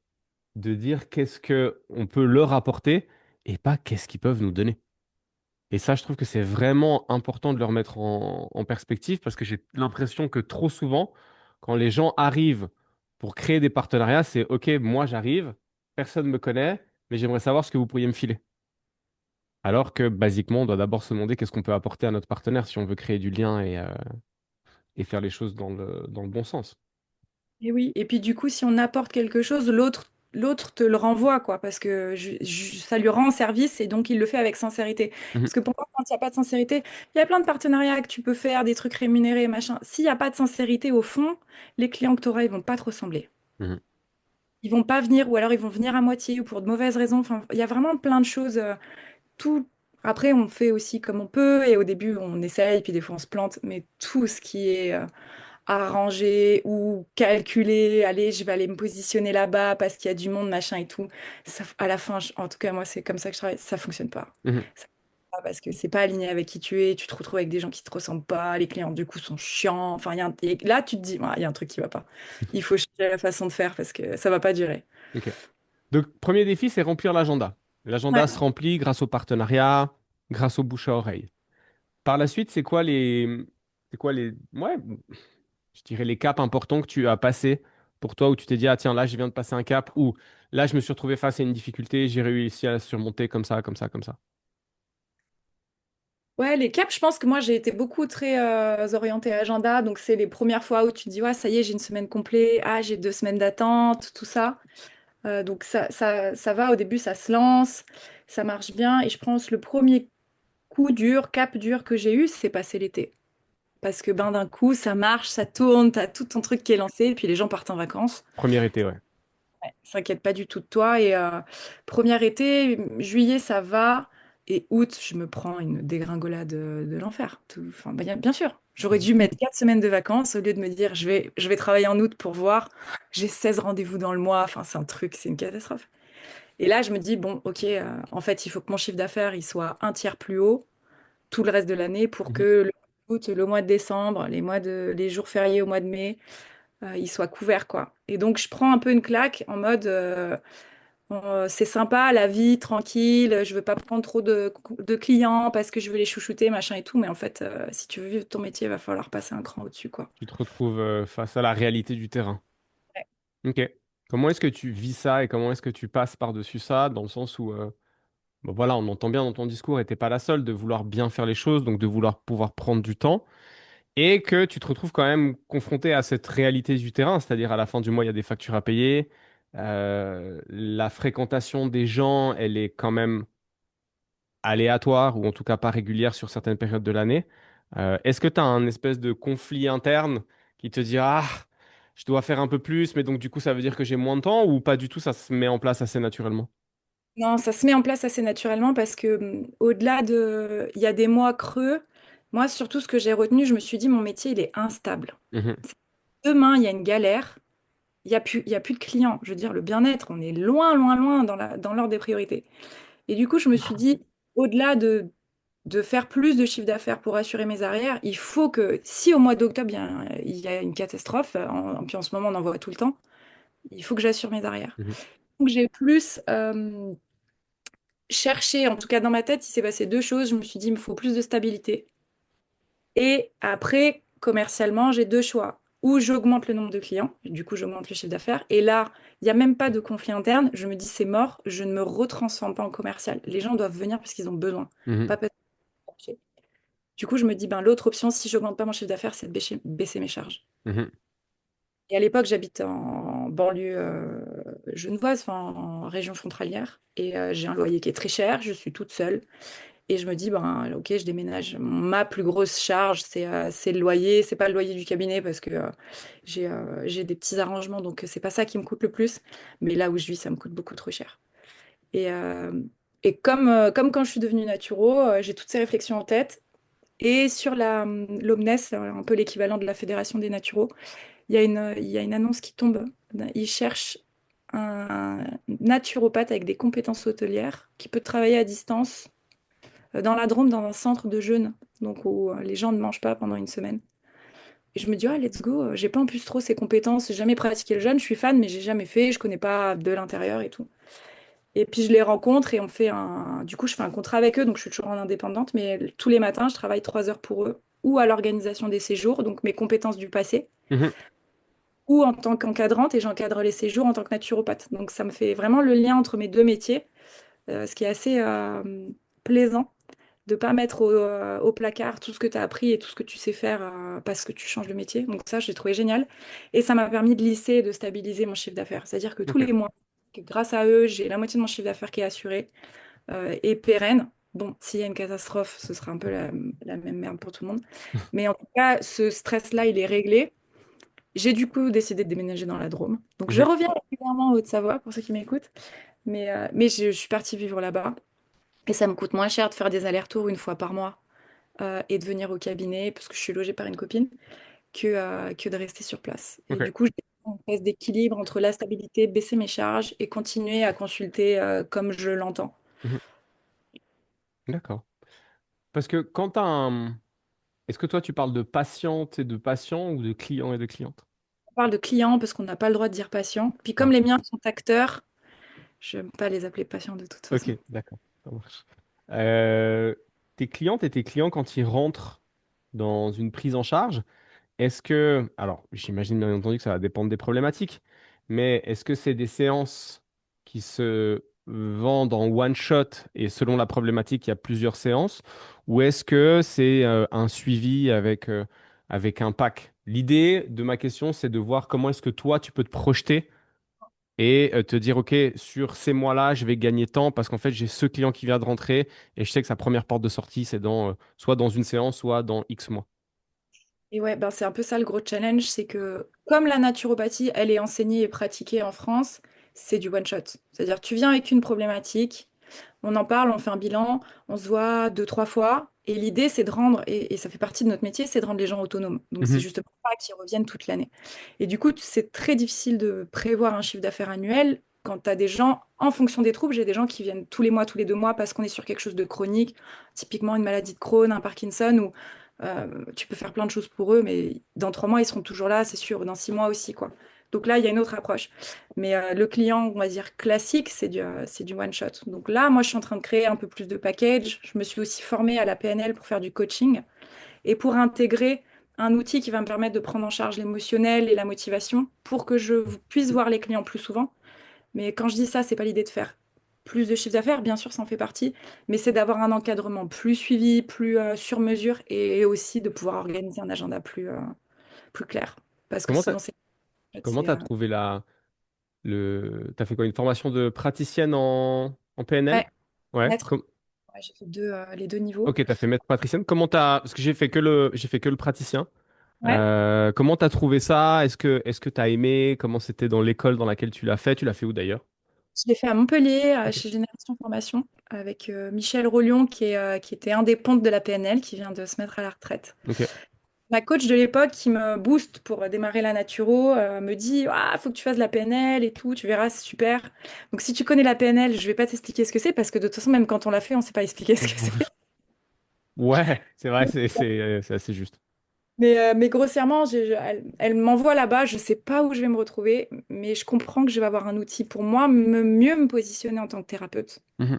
de dire qu'est-ce que on peut leur apporter et pas qu'est-ce qu'ils peuvent nous donner. Et ça, je trouve que c'est vraiment important de le remettre en perspective parce que j'ai l'impression que trop souvent, quand les gens arrivent pour créer des partenariats, c'est OK, moi j'arrive, personne ne me connaît, mais j'aimerais savoir ce que vous pourriez me filer. Alors que, basiquement, on doit d'abord se demander qu'est-ce qu'on peut apporter à notre partenaire si on veut créer du lien et faire les choses dans le bon sens. Et oui, et puis du coup, si on apporte quelque chose, l'autre te le renvoie, quoi, parce que ça lui rend service et donc il le fait avec sincérité. Mhm, Parce que pour moi, quand il n'y a pas de sincérité, il y a plein de partenariats que tu peux faire, des trucs rémunérés, machin. S'il n'y a pas de sincérité au fond, les clients que tu auras, ils vont pas te ressembler. mhm, Ils vont pas venir, ou alors ils vont venir à moitié ou pour de mauvaises raisons. Enfin, il y a vraiment plein de choses. Tout. Après, on fait aussi comme on peut et au début, on essaye, puis des fois, on se plante. Mais tout ce qui est arranger ou calculer, allez, je vais aller me positionner là-bas parce qu'il y a du monde, machin et tout. Ça, à la fin, en tout cas, moi, c'est comme ça que je travaille, ça fonctionne pas. mhm. Ça fonctionne pas parce que c'est pas aligné avec qui tu es, tu te retrouves avec des gens qui te ressemblent pas, les clients, du coup, sont chiants. Enfin, et là, tu te dis, il y a un truc qui va pas. Il faut changer la façon de faire parce que ça va pas durer. OK. Donc, premier défi, c'est remplir l'agenda. L'agenda Ouais. se remplit grâce au partenariat, grâce au bouche à oreille. Par la suite, ouais, je dirais les caps importants que tu as passés pour toi où tu t'es dit, ah tiens, là, je viens de passer un cap ou là, je me suis retrouvé face à une difficulté, j'ai réussi à la surmonter comme ça, comme ça, comme ça. Ouais, les caps, je pense que moi j'ai été beaucoup très orientée agenda, donc c'est les premières fois où tu te dis, ouais, ça y est, j'ai une semaine complète, ah, j'ai 2 semaines d'attente, tout ça. Donc ça va, au début ça se lance, ça marche bien, et je pense le premier coup dur, cap dur que j'ai eu, c'est passer l'été. Parce que ben d'un coup, ça marche, ça tourne, t'as tout ton truc qui est lancé, et puis les gens partent en vacances. Premier été, ouais. S'inquiète pas du tout de toi. Et premier été, juillet, ça va. Et août, je me prends une dégringolade de l'enfer. Enfin, bien sûr, j'aurais Mhm. dû mettre 4 semaines de vacances au lieu de me dire je vais travailler en août pour voir. J'ai 16 rendez-vous dans le mois. Enfin, c'est un truc, c'est une catastrophe. Et là, je me dis, bon, ok, en fait, il faut que mon chiffre d'affaires il soit un tiers plus haut tout le reste de l'année pour que Mhm. le mois d'août, le mois de décembre, les jours fériés au mois de mai, ils soient couverts, quoi. Et donc, je prends un peu une claque en mode, c'est sympa, la vie, tranquille, je veux pas prendre trop de clients parce que je veux les chouchouter, machin et tout. Mais en fait, si tu veux vivre ton métier, il va falloir passer un cran au-dessus, quoi. Tu te retrouves face à la réalité du terrain. Ouais. Ok. Comment est-ce que tu vis ça et comment est-ce que tu passes par-dessus ça, dans le sens où, bon, voilà, on entend bien dans ton discours, et t'es pas la seule, de vouloir bien faire les choses, donc de vouloir pouvoir prendre du temps, et que tu te retrouves quand même confronté à cette réalité du terrain, c'est-à-dire à la fin du mois, il y a des factures à payer, la fréquentation des gens, elle est quand même aléatoire, ou en tout cas pas régulière sur certaines périodes de l'année. Est-ce que tu as un espèce de conflit interne qui te dit, ah, je dois faire un peu plus, mais donc du coup ça veut dire que j'ai moins de temps, ou pas du tout, ça se met en place assez naturellement? Non, ça se met en place assez naturellement parce que au-delà de... Il y a des mois creux. Moi, surtout, ce que j'ai retenu, je me suis dit, mon métier, il est instable. Mhm, Demain, il y a une galère, il y a plus de clients. Je veux dire, le bien-être, on est loin, loin, loin dans l'ordre des priorités. Et du coup, je me suis dit, au-delà de faire plus de chiffre d'affaires pour assurer mes arrières, il faut que, si au mois d'octobre, il y a une catastrophe, puis en ce moment, on en voit tout le temps, il faut que j'assure mes arrières. mhm, Donc, j'ai plus cherché, en tout cas dans ma tête, il s'est passé deux choses. Je me suis dit, il me faut plus de stabilité. Et après, commercialement, j'ai deux choix. Ou j'augmente le nombre de clients, du coup j'augmente le chiffre d'affaires. Et là, il n'y a même pas de conflit interne. Je me dis, c'est mort, je ne me retransforme pas en commercial. Les gens doivent venir parce qu'ils ont besoin, mhm, pas parce que... Du coup, je me dis, ben, l'autre option, si j'augmente pas mon chiffre d'affaires, c'est de baisser mes charges. mhm, Et à l'époque, j'habite en banlieue genevoise, enfin, en région frontalière. Et j'ai un loyer qui est très cher, je suis toute seule. Et je me dis, ben, ok, je déménage. Ma plus grosse charge, c'est le loyer. C'est pas le loyer du cabinet parce que j'ai des petits arrangements, donc c'est pas ça qui me coûte le plus. Mais là où je vis, ça me coûte beaucoup trop cher. Et, euh, et comme quand je suis devenue naturo, j'ai toutes ces réflexions en tête. Et sur l'Omnes, un peu l'équivalent de la Fédération des naturaux, il y a une annonce qui tombe. Ils cherchent un naturopathe avec des compétences hôtelières qui peut travailler à distance dans la Drôme, dans un centre de jeûne, donc où les gens ne mangent pas pendant une semaine. Et je me dis, ah, let's go, j'ai pas en plus trop ces compétences, j'ai jamais pratiqué le jeûne, je suis fan, mais j'ai jamais fait, je connais pas de l'intérieur et tout. Et puis je les rencontre et on fait un... Du coup, je fais un contrat avec eux, donc je suis toujours en indépendante, mais tous les matins, je travaille 3 heures pour eux, ou à l'organisation des séjours, donc mes compétences du passé, mhm, ou en tant qu'encadrante, et j'encadre les séjours en tant que naturopathe. Donc ça me fait vraiment le lien entre mes deux métiers, ce qui est assez plaisant de pas mettre au placard tout ce que tu as appris et tout ce que tu sais faire parce que tu changes de métier. Donc ça, j'ai trouvé génial. Et ça m'a permis de lisser et de stabiliser mon chiffre d'affaires. C'est-à-dire que tous ok, les mois, grâce à eux, j'ai la moitié de mon chiffre d'affaires qui est assuré et pérenne. Bon, s'il y a une catastrophe, ce sera un peu la même merde pour tout le monde. Mais en tout cas, ce stress-là, il est réglé. J'ai du coup décidé de déménager dans la Drôme. Donc je mhm, reviens régulièrement en Haute-Savoie pour ceux qui m'écoutent. Mais je suis partie vivre là-bas. Et ça me coûte moins cher de faire des allers-retours une fois par mois et de venir au cabinet, parce que je suis logée par une copine, que de rester sur place. Et ok, du coup, j'ai une espèce d'équilibre entre la stabilité, baisser mes charges et continuer à consulter comme je l'entends. mhm, d'accord. Parce que quand tu un... Est-ce que toi tu parles de patiente et de patients, ou de clients et de clientes? On parle de clients parce qu'on n'a pas le droit de dire patient. Puis comme Ah, les miens sont acteurs, je n'aime pas les appeler patients de toute ok, façon. d'accord, ça marche. Euh, tes clientes et tes clients, quand ils rentrent dans une prise en charge, est-ce que, alors j'imagine bien entendu que ça va dépendre des problématiques, mais est-ce que c'est des séances qui se vendent en one shot et selon la problématique, il y a plusieurs séances, ou est-ce que c'est un suivi avec un pack? L'idée de ma question, c'est de voir comment est-ce que toi, tu peux te projeter et te dire, OK, sur ces mois-là, je vais gagner tant parce qu'en fait, j'ai ce client qui vient de rentrer et je sais que sa première porte de sortie, c'est soit dans une séance, soit dans X mois. Et ouais, ben c'est un peu ça le gros challenge, c'est que comme la naturopathie, elle est enseignée et pratiquée en France, c'est du one shot. C'est-à-dire, tu viens avec une problématique, on en parle, on fait un bilan, on se voit deux, trois fois. Et l'idée, c'est de rendre, et ça fait partie de notre métier, c'est de rendre les gens autonomes. Donc, c'est Mhm, justement pas qu'ils reviennent toute l'année. Et du coup, c'est très difficile de prévoir un chiffre d'affaires annuel quand tu as des gens, en fonction des troubles, j'ai des gens qui viennent tous les mois, tous les 2 mois, parce qu'on est sur quelque chose de chronique, typiquement une maladie de Crohn, un Parkinson, où tu peux faire plein de choses pour eux, mais dans 3 mois, ils seront toujours là, c'est sûr, dans 6 mois aussi, quoi. Donc là, il y a une autre approche. Mais le client, on va dire classique, c'est du one shot. Donc là, moi, je suis en train de créer un peu plus de package. Je me suis aussi formée à la PNL pour faire du coaching et pour intégrer un outil qui va me permettre de prendre en charge l'émotionnel et la motivation pour que je puisse voir les clients plus souvent. Mais quand je dis ça, c'est pas l'idée de faire plus de chiffre d'affaires, bien sûr, ça en fait partie, mais c'est d'avoir un encadrement plus suivi, plus sur mesure et aussi de pouvoir organiser un agenda plus clair. Parce que Comment t'as, sinon, en fait, comment t'as trouvé t'as fait quoi, une formation de praticienne en PNL? ouais, Ouais. maître. Ouais, j'ai fait les deux niveaux. Ok, t'as fait maître praticienne. Parce que j'ai fait que le praticien. Ouais. Comment t'as trouvé ça? Est-ce que t'as aimé? Comment c'était dans l'école dans laquelle tu l'as fait? Tu l'as fait où d'ailleurs? Je l'ai fait à Montpellier, Ok. chez Génération Formation, avec Michel Rollion, qui était un des pontes de la PNL, qui vient de se mettre à la retraite. Ok. Ma coach de l'époque, qui me booste pour démarrer la naturo, me dit, ah, faut que tu fasses de la PNL et tout, tu verras, c'est super. Donc si tu connais la PNL, je vais pas t'expliquer ce que c'est, parce que de toute façon, même quand on l'a fait, on sait pas expliquer ce que c'est. Ouais, c'est vrai, c'est assez juste. Mais grossièrement, elle m'envoie là-bas, je sais pas où je vais me retrouver, mais je comprends que je vais avoir un outil pour moi, mieux me positionner en tant que thérapeute. Mhm.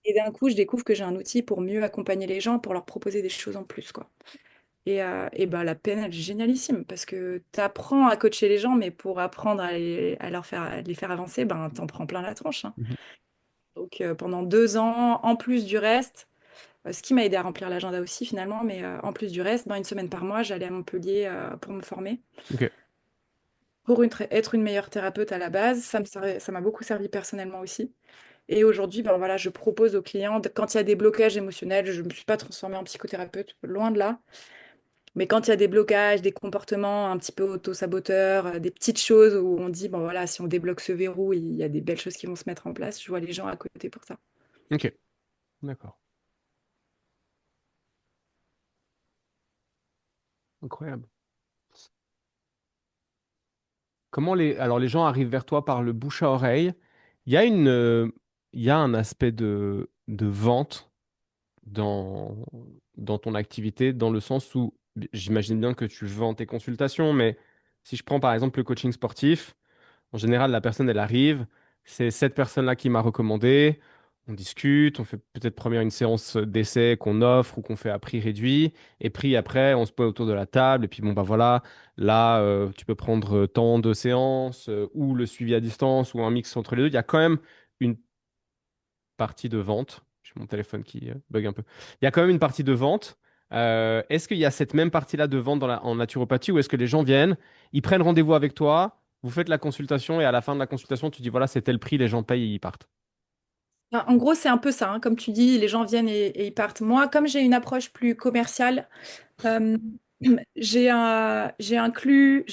Et d'un coup, je découvre que j'ai un outil pour mieux accompagner les gens, pour leur proposer des choses en plus, quoi. Et bah, la PNL, est génialissime, parce que tu apprends à coacher les gens, mais pour apprendre à les faire avancer, ben, t'en prends plein la tronche, hein. Mhm. Donc pendant 2 ans, en plus du reste, ce qui m'a aidé à remplir l'agenda aussi finalement, mais en plus du reste, ben, une semaine par mois, j'allais à Montpellier pour me former, Ok. pour être une meilleure thérapeute à la base. Ça m'a beaucoup servi personnellement aussi. Et aujourd'hui, ben, voilà, je propose aux clients, quand il y a des blocages émotionnels, je ne me suis pas transformée en psychothérapeute, loin de là. Mais quand il y a des blocages, des comportements un petit peu auto-saboteurs, des petites choses où on dit, bon voilà, si on débloque ce verrou, il y a des belles choses qui vont se mettre en place, je vois les gens à côté pour ça. Ok. D'accord. Incroyable. Alors les gens arrivent vers toi par le bouche à oreille. Il y a il y a un aspect de vente dans, dans ton activité, dans le sens où j'imagine bien que tu vends tes consultations, mais si je prends par exemple le coaching sportif, en général, la personne, elle arrive, c'est cette personne-là qui m'a recommandé, on discute, on fait peut-être première une séance d'essai qu'on offre ou qu'on fait à prix réduit, et puis après, on se pose autour de la table, et puis bon, bah voilà, là, tu peux prendre tant de séances, ou le suivi à distance, ou un mix entre les deux. Il y a quand même une partie de vente. J'ai mon téléphone qui bug un peu. Il y a quand même une partie de vente. Est-ce qu'il y a cette même partie-là de vente en naturopathie ou est-ce que les gens viennent, ils prennent rendez-vous avec toi, vous faites la consultation et à la fin de la consultation, tu dis voilà, c'est tel prix, les gens payent et ils partent. En gros, c'est un peu ça, hein. Comme tu dis, les gens viennent et ils partent. Moi, comme j'ai une approche plus commerciale, euh, j'ai inclus,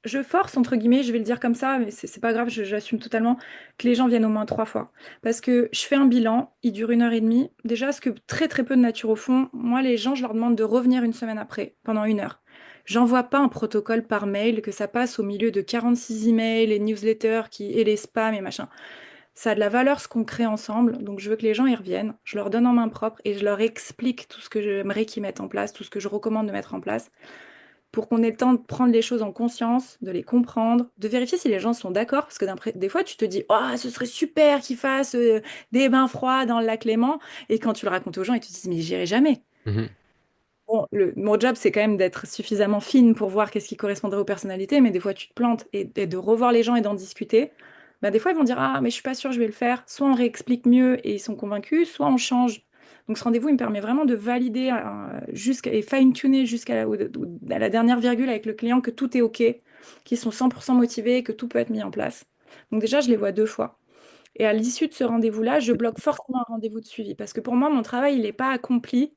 je force, entre guillemets, je vais le dire comme ça, mais c'est pas grave, j'assume totalement que les gens viennent au moins 3 fois. Parce que je fais un bilan, il dure 1 heure et demie. Déjà, ce que très très peu de nature au fond, moi, les gens, je leur demande de revenir une semaine après, pendant 1 heure. J'envoie pas un protocole par mail, que ça passe au milieu de 46 emails, les newsletters et les spams et machin. Ça a de la valeur ce qu'on crée ensemble, donc je veux que les gens y reviennent, je leur donne en main propre et je leur explique tout ce que j'aimerais qu'ils mettent en place, tout ce que je recommande de mettre en place pour qu'on ait le temps de prendre les choses en conscience, de les comprendre, de vérifier si les gens sont d'accord. Parce que des fois, tu te dis, oh, ce serait super qu'ils fassent des bains froids dans le lac Léman. Et quand tu le racontes aux gens, ils te disent, mais j'irai jamais. Mhm. Bon, mon job, c'est quand même d'être suffisamment fine pour voir qu'est-ce qui correspondrait aux personnalités, mais des fois, tu te plantes et de revoir les gens et d'en discuter. Bah, des fois, ils vont dire, ah, mais je suis pas sûre, je vais le faire. Soit on réexplique mieux et ils sont convaincus, soit on change. Donc, ce rendez-vous, il me permet vraiment de valider et fine-tuner à la dernière virgule avec le client que tout est OK, qu'ils sont 100% motivés, que tout peut être mis en place. Donc, déjà, je les vois 2 fois. Et à l'issue de ce rendez-vous-là, je bloque forcément un rendez-vous de suivi parce que pour moi, mon travail, il n'est pas accompli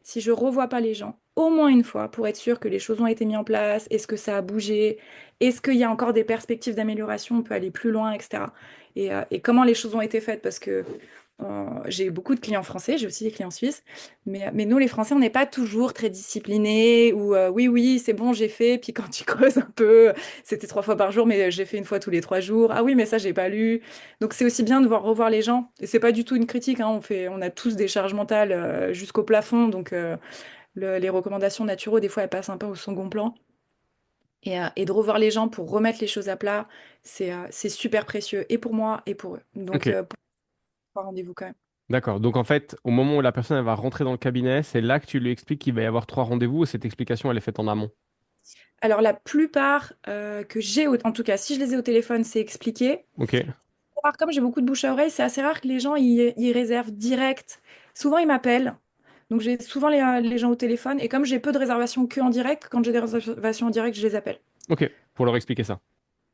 si je revois pas les gens au moins une fois pour être sûr que les choses ont été mises en place, est-ce que ça a bougé, est-ce qu'il y a encore des perspectives d'amélioration, on peut aller plus loin, etc. Et comment les choses ont été faites parce que j'ai beaucoup de clients français, j'ai aussi des clients suisses, mais nous, les Français, on n'est pas toujours très disciplinés ou oui, oui, c'est bon, j'ai fait. Puis quand tu creuses un peu, c'était 3 fois par jour, mais j'ai fait une fois tous les 3 jours. Ah oui, mais ça, j'ai pas lu. Donc c'est aussi bien de voir revoir les gens. Et c'est pas du tout une critique, hein. On a tous des charges mentales jusqu'au plafond, donc les recommandations naturaux, des fois, elles passent un peu au second plan. Et de revoir les gens pour remettre les choses à plat, c'est super précieux, et pour moi, et pour eux. Donc, Ok. pour un rendez-vous quand même. D'accord. Donc en fait, au moment où la personne elle va rentrer dans le cabinet, c'est là que tu lui expliques qu'il va y avoir trois rendez-vous et cette explication, elle est faite en amont. Alors la plupart que j'ai, en tout cas si je les ai au téléphone, c'est expliqué. Ok. Rare, comme j'ai beaucoup de bouche à oreille, c'est assez rare que les gens ils réservent direct. Souvent ils m'appellent. Donc j'ai souvent les gens au téléphone. Et comme j'ai peu de réservations que en direct, quand j'ai des réservations en direct, je les appelle. Ok. Pour leur expliquer ça.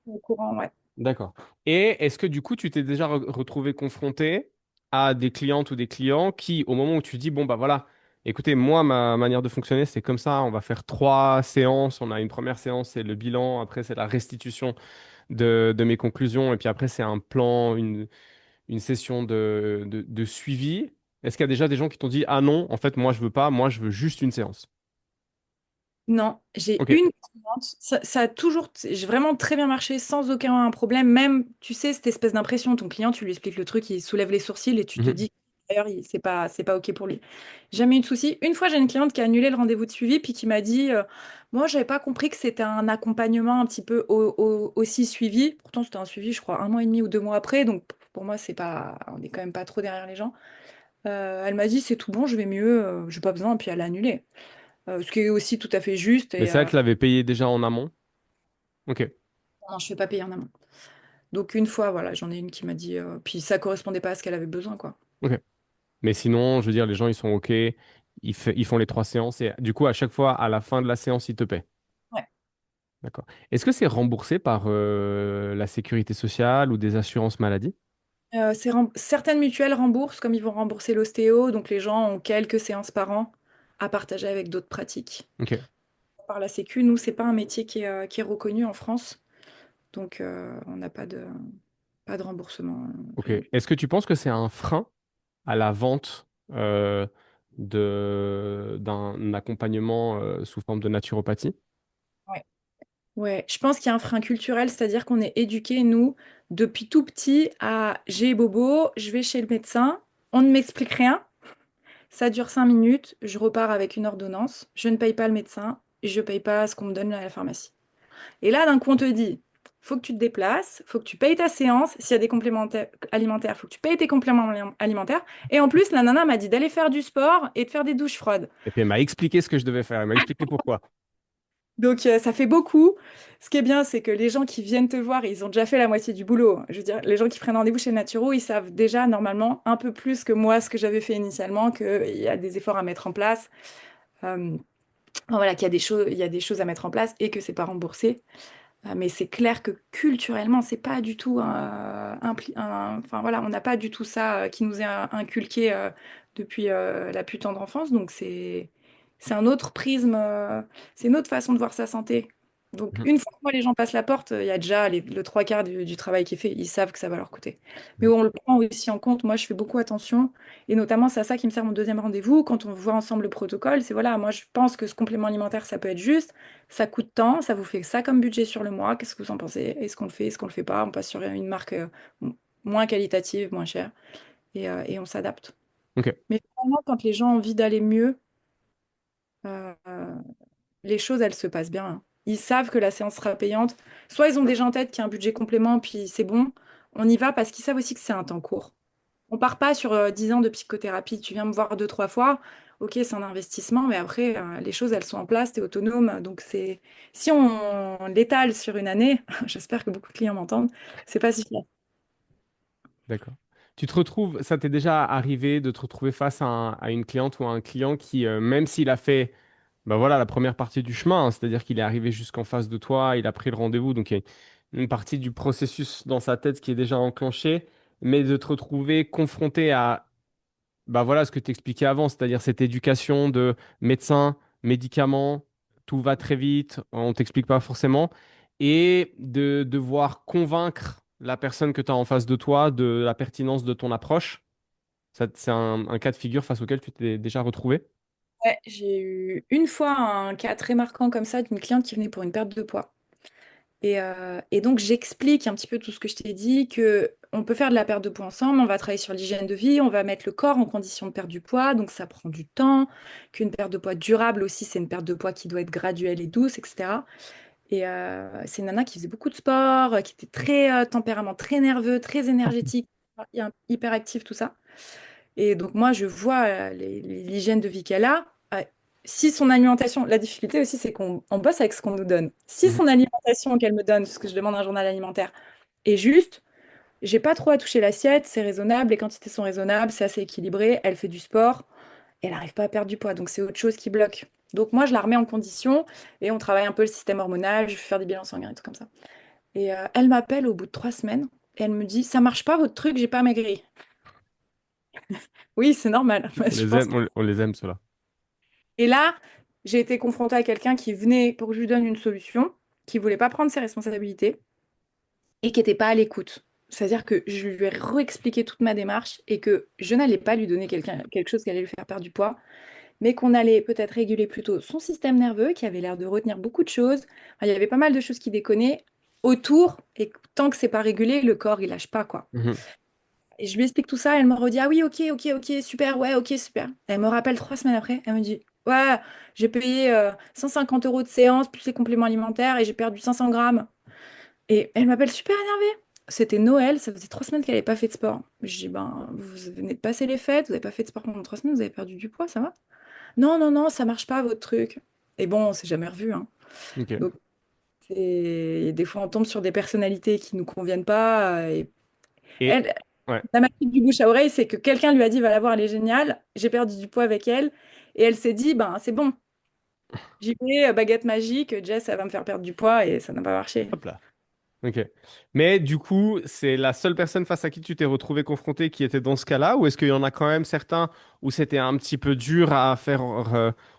Au courant, ouais. D'accord. Et est-ce que du coup, tu t'es déjà retrouvé confronté à des clientes ou des clients qui, au moment où tu dis, bon, bah voilà, écoutez, moi, ma manière de fonctionner, c'est comme ça, on va faire trois séances. On a une première séance, c'est le bilan, après, c'est la restitution de mes conclusions, et puis après, c'est un plan, une session de suivi. Est-ce qu'il y a déjà des gens qui t'ont dit, ah non, en fait, moi, je veux pas, moi, je veux juste une séance? Non, j'ai Ok. une cliente. Ça a toujours, j'ai vraiment très bien marché sans aucun problème. Même, tu sais, cette espèce d'impression, ton client, tu lui expliques le truc, il soulève les sourcils et tu te Mhm. dis, d'ailleurs, c'est pas OK pour lui. Jamais eu de souci. Une fois, j'ai une cliente qui a annulé le rendez-vous de suivi puis qui m'a dit, moi, j'avais pas compris que c'était un accompagnement un petit peu aussi suivi. Pourtant, c'était un suivi, je crois, 1 mois et demi ou 2 mois après. Donc, pour moi, c'est pas, on est quand même pas trop derrière les gens. Elle m'a dit, c'est tout bon, je vais mieux, j'ai pas besoin. Puis elle a annulé. Ce qui est aussi tout à fait juste. Mais Et c'est vrai que tu l'avais payé déjà en amont. Ok. non, je fais pas payer en amont. Donc une fois, voilà, j'en ai une qui m'a dit, puis ça correspondait pas à ce qu'elle avait besoin, quoi. Ok. Mais sinon, je veux dire, les gens, ils sont OK, ils font les trois séances et du coup, à chaque fois, à la fin de la séance, ils te paient. Ouais. D'accord. Est-ce que c'est remboursé par la sécurité sociale ou des assurances maladie? Certaines mutuelles remboursent, comme ils vont rembourser l'ostéo, donc les gens ont quelques séances par an à partager avec d'autres pratiques. Ok. Par la Sécu, nous, c'est pas un métier qui est reconnu en France, donc on n'a pas de remboursement Ok. prévu. Est-ce que tu penses que c'est un frein à la vente d'un accompagnement sous forme de naturopathie? Ouais. Ouais, je pense qu'il y a un frein culturel, c'est-à-dire qu'on est éduqués, nous, depuis tout petit, à j'ai bobo, je vais chez le médecin, on ne m'explique rien. Ça dure 5 minutes, je repars avec une ordonnance, je ne paye pas le médecin, je ne paye pas ce qu'on me donne à la pharmacie. Et là, d'un coup, on te dit, faut que tu te déplaces, faut que tu payes ta séance, s'il y a des complémentaires alimentaires, faut que tu payes tes compléments alimentaires. Et en plus, la nana m'a dit d'aller faire du sport et de faire des douches froides. Et puis elle m'a expliqué ce que je devais faire, elle m'a expliqué pourquoi. Donc ça fait beaucoup. Ce qui est bien, c'est que les gens qui viennent te voir, ils ont déjà fait la moitié du boulot. Je veux dire, les gens qui prennent rendez-vous chez Naturo, ils savent déjà normalement un peu plus que moi ce que j'avais fait initialement, qu'il y a des efforts à mettre en place. Enfin, voilà, qu'il y a des choses, il y a des choses à mettre en place et que c'est pas remboursé. Mais c'est clair que culturellement, c'est pas du tout enfin voilà, on n'a pas du tout ça qui nous est inculqué depuis la plus tendre enfance. Donc c'est un autre prisme, c'est une autre façon de voir sa santé. Donc Mhm. une fois que moi les gens passent la porte, il y a déjà le trois quarts du travail qui est fait. Ils savent que ça va leur coûter. Mais on le prend aussi en compte. Moi, je fais beaucoup attention. Et notamment, c'est à ça qui me sert mon deuxième rendez-vous. Quand on voit ensemble le protocole, c'est voilà, moi je pense que ce complément alimentaire, ça peut être juste. Ça coûte tant, ça vous fait ça comme budget sur le mois. Qu'est-ce que vous en pensez? Est-ce qu'on le fait? Est-ce qu'on le fait pas? On passe sur une marque moins qualitative, moins chère, et on s'adapte. Ok. Mais vraiment, quand les gens ont envie d'aller mieux, euh, euh, les choses, elles se passent bien, hein. Ils savent que la séance sera payante. Soit ils ont déjà en tête qu'il y a un budget complément, puis c'est bon. On y va parce qu'ils savent aussi que c'est un temps court. On part pas sur 10 ans de psychothérapie. Tu viens me voir 2, 3 fois. Ok, c'est un investissement, mais après, les choses, elles sont en place, tu es autonome. Donc, si on l'étale sur une année, j'espère que beaucoup de clients m'entendent, c'est pas si clair. D'accord. Tu te retrouves, ça t'est déjà arrivé de te retrouver face à une cliente ou à un client qui, même s'il a fait, bah voilà, la première partie du chemin, hein, c'est-à-dire qu'il est arrivé jusqu'en face de toi, il a pris le rendez-vous, donc il y a une partie du processus dans sa tête qui est déjà enclenchée, mais de te retrouver confronté à, bah voilà, ce que tu expliquais avant, c'est-à-dire cette éducation de médecin, médicaments, tout va très vite, on t'explique pas forcément, et de devoir convaincre la personne que tu as en face de toi de la pertinence de ton approche. C'est un cas de figure face auquel tu t'es déjà retrouvé. Ouais, j'ai eu une fois un cas très marquant comme ça d'une cliente qui venait pour une perte de poids. Et donc, j'explique un petit peu tout ce que je t'ai dit, que on peut faire de la perte de poids ensemble, on va travailler sur l'hygiène de vie, on va mettre le corps en condition de perdre du poids, donc ça prend du temps, qu'une perte de poids durable aussi, c'est une perte de poids qui doit être graduelle et douce, etc. Et c'est une nana qui faisait beaucoup de sport, qui était très tempérament, très nerveux, très énergétique, hyperactif, tout ça. Et donc moi, je vois l'hygiène de vie qu'elle a. Si son alimentation, la difficulté aussi, c'est qu'on bosse avec ce qu'on nous donne. Si Mhm. son alimentation qu'elle me donne, parce que je demande un journal alimentaire, est juste, j'ai pas trop à toucher l'assiette, c'est raisonnable, les quantités sont raisonnables, c'est assez équilibré, elle fait du sport et elle n'arrive pas à perdre du poids. Donc c'est autre chose qui bloque. Donc moi, je la remets en condition et on travaille un peu le système hormonal, je vais faire des bilans sanguins et tout comme ça. Et elle m'appelle au bout de 3 semaines et elle me dit, ça marche pas votre truc, j'ai pas maigri. Oui, c'est normal. On Je les pense. aime, on les aime, ceux-là. Et là, j'ai été confrontée à quelqu'un qui venait pour que je lui donne une solution, qui voulait pas prendre ses responsabilités et qui n'était pas à l'écoute. C'est-à-dire que je lui ai réexpliqué toute ma démarche et que je n'allais pas lui donner quelque chose qui allait lui faire perdre du poids, mais qu'on allait peut-être réguler plutôt son système nerveux, qui avait l'air de retenir beaucoup de choses. Enfin, il y avait pas mal de choses qui déconnaient autour, et tant que c'est pas régulé, le corps, il lâche pas, quoi. Mhm. Et je lui explique tout ça, elle me redit, ah oui, ok, ok, ok, super, ouais, ok, super. Elle me rappelle 3 semaines après, elle me dit, ouais, j'ai payé 150 euros de séance, plus les compléments alimentaires, et j'ai perdu 500 grammes. Et elle m'appelle super énervée. C'était Noël, ça faisait 3 semaines qu'elle n'avait pas fait de sport. Je dis, ben, vous venez de passer les fêtes, vous n'avez pas fait de sport pendant 3 semaines, vous avez perdu du poids, ça va? Non, non, non, ça marche pas, votre truc. Et bon, on s'est jamais revu, hein. Ok. Donc, des fois, on tombe sur des personnalités qui nous conviennent pas. Et Et elle, ouais, la magie du bouche à oreille, c'est que quelqu'un lui a dit, va la voir, elle est géniale. J'ai perdu du poids avec elle. Et elle s'est dit, ben, c'est bon, j'y vais, baguette magique, Jess, elle va me faire perdre du poids, et ça n'a pas marché. hop là. Ok. Mais du coup, c'est la seule personne face à qui tu t'es retrouvé confronté qui était dans ce cas-là, ou est-ce qu'il y en a quand même certains où c'était un petit peu dur à faire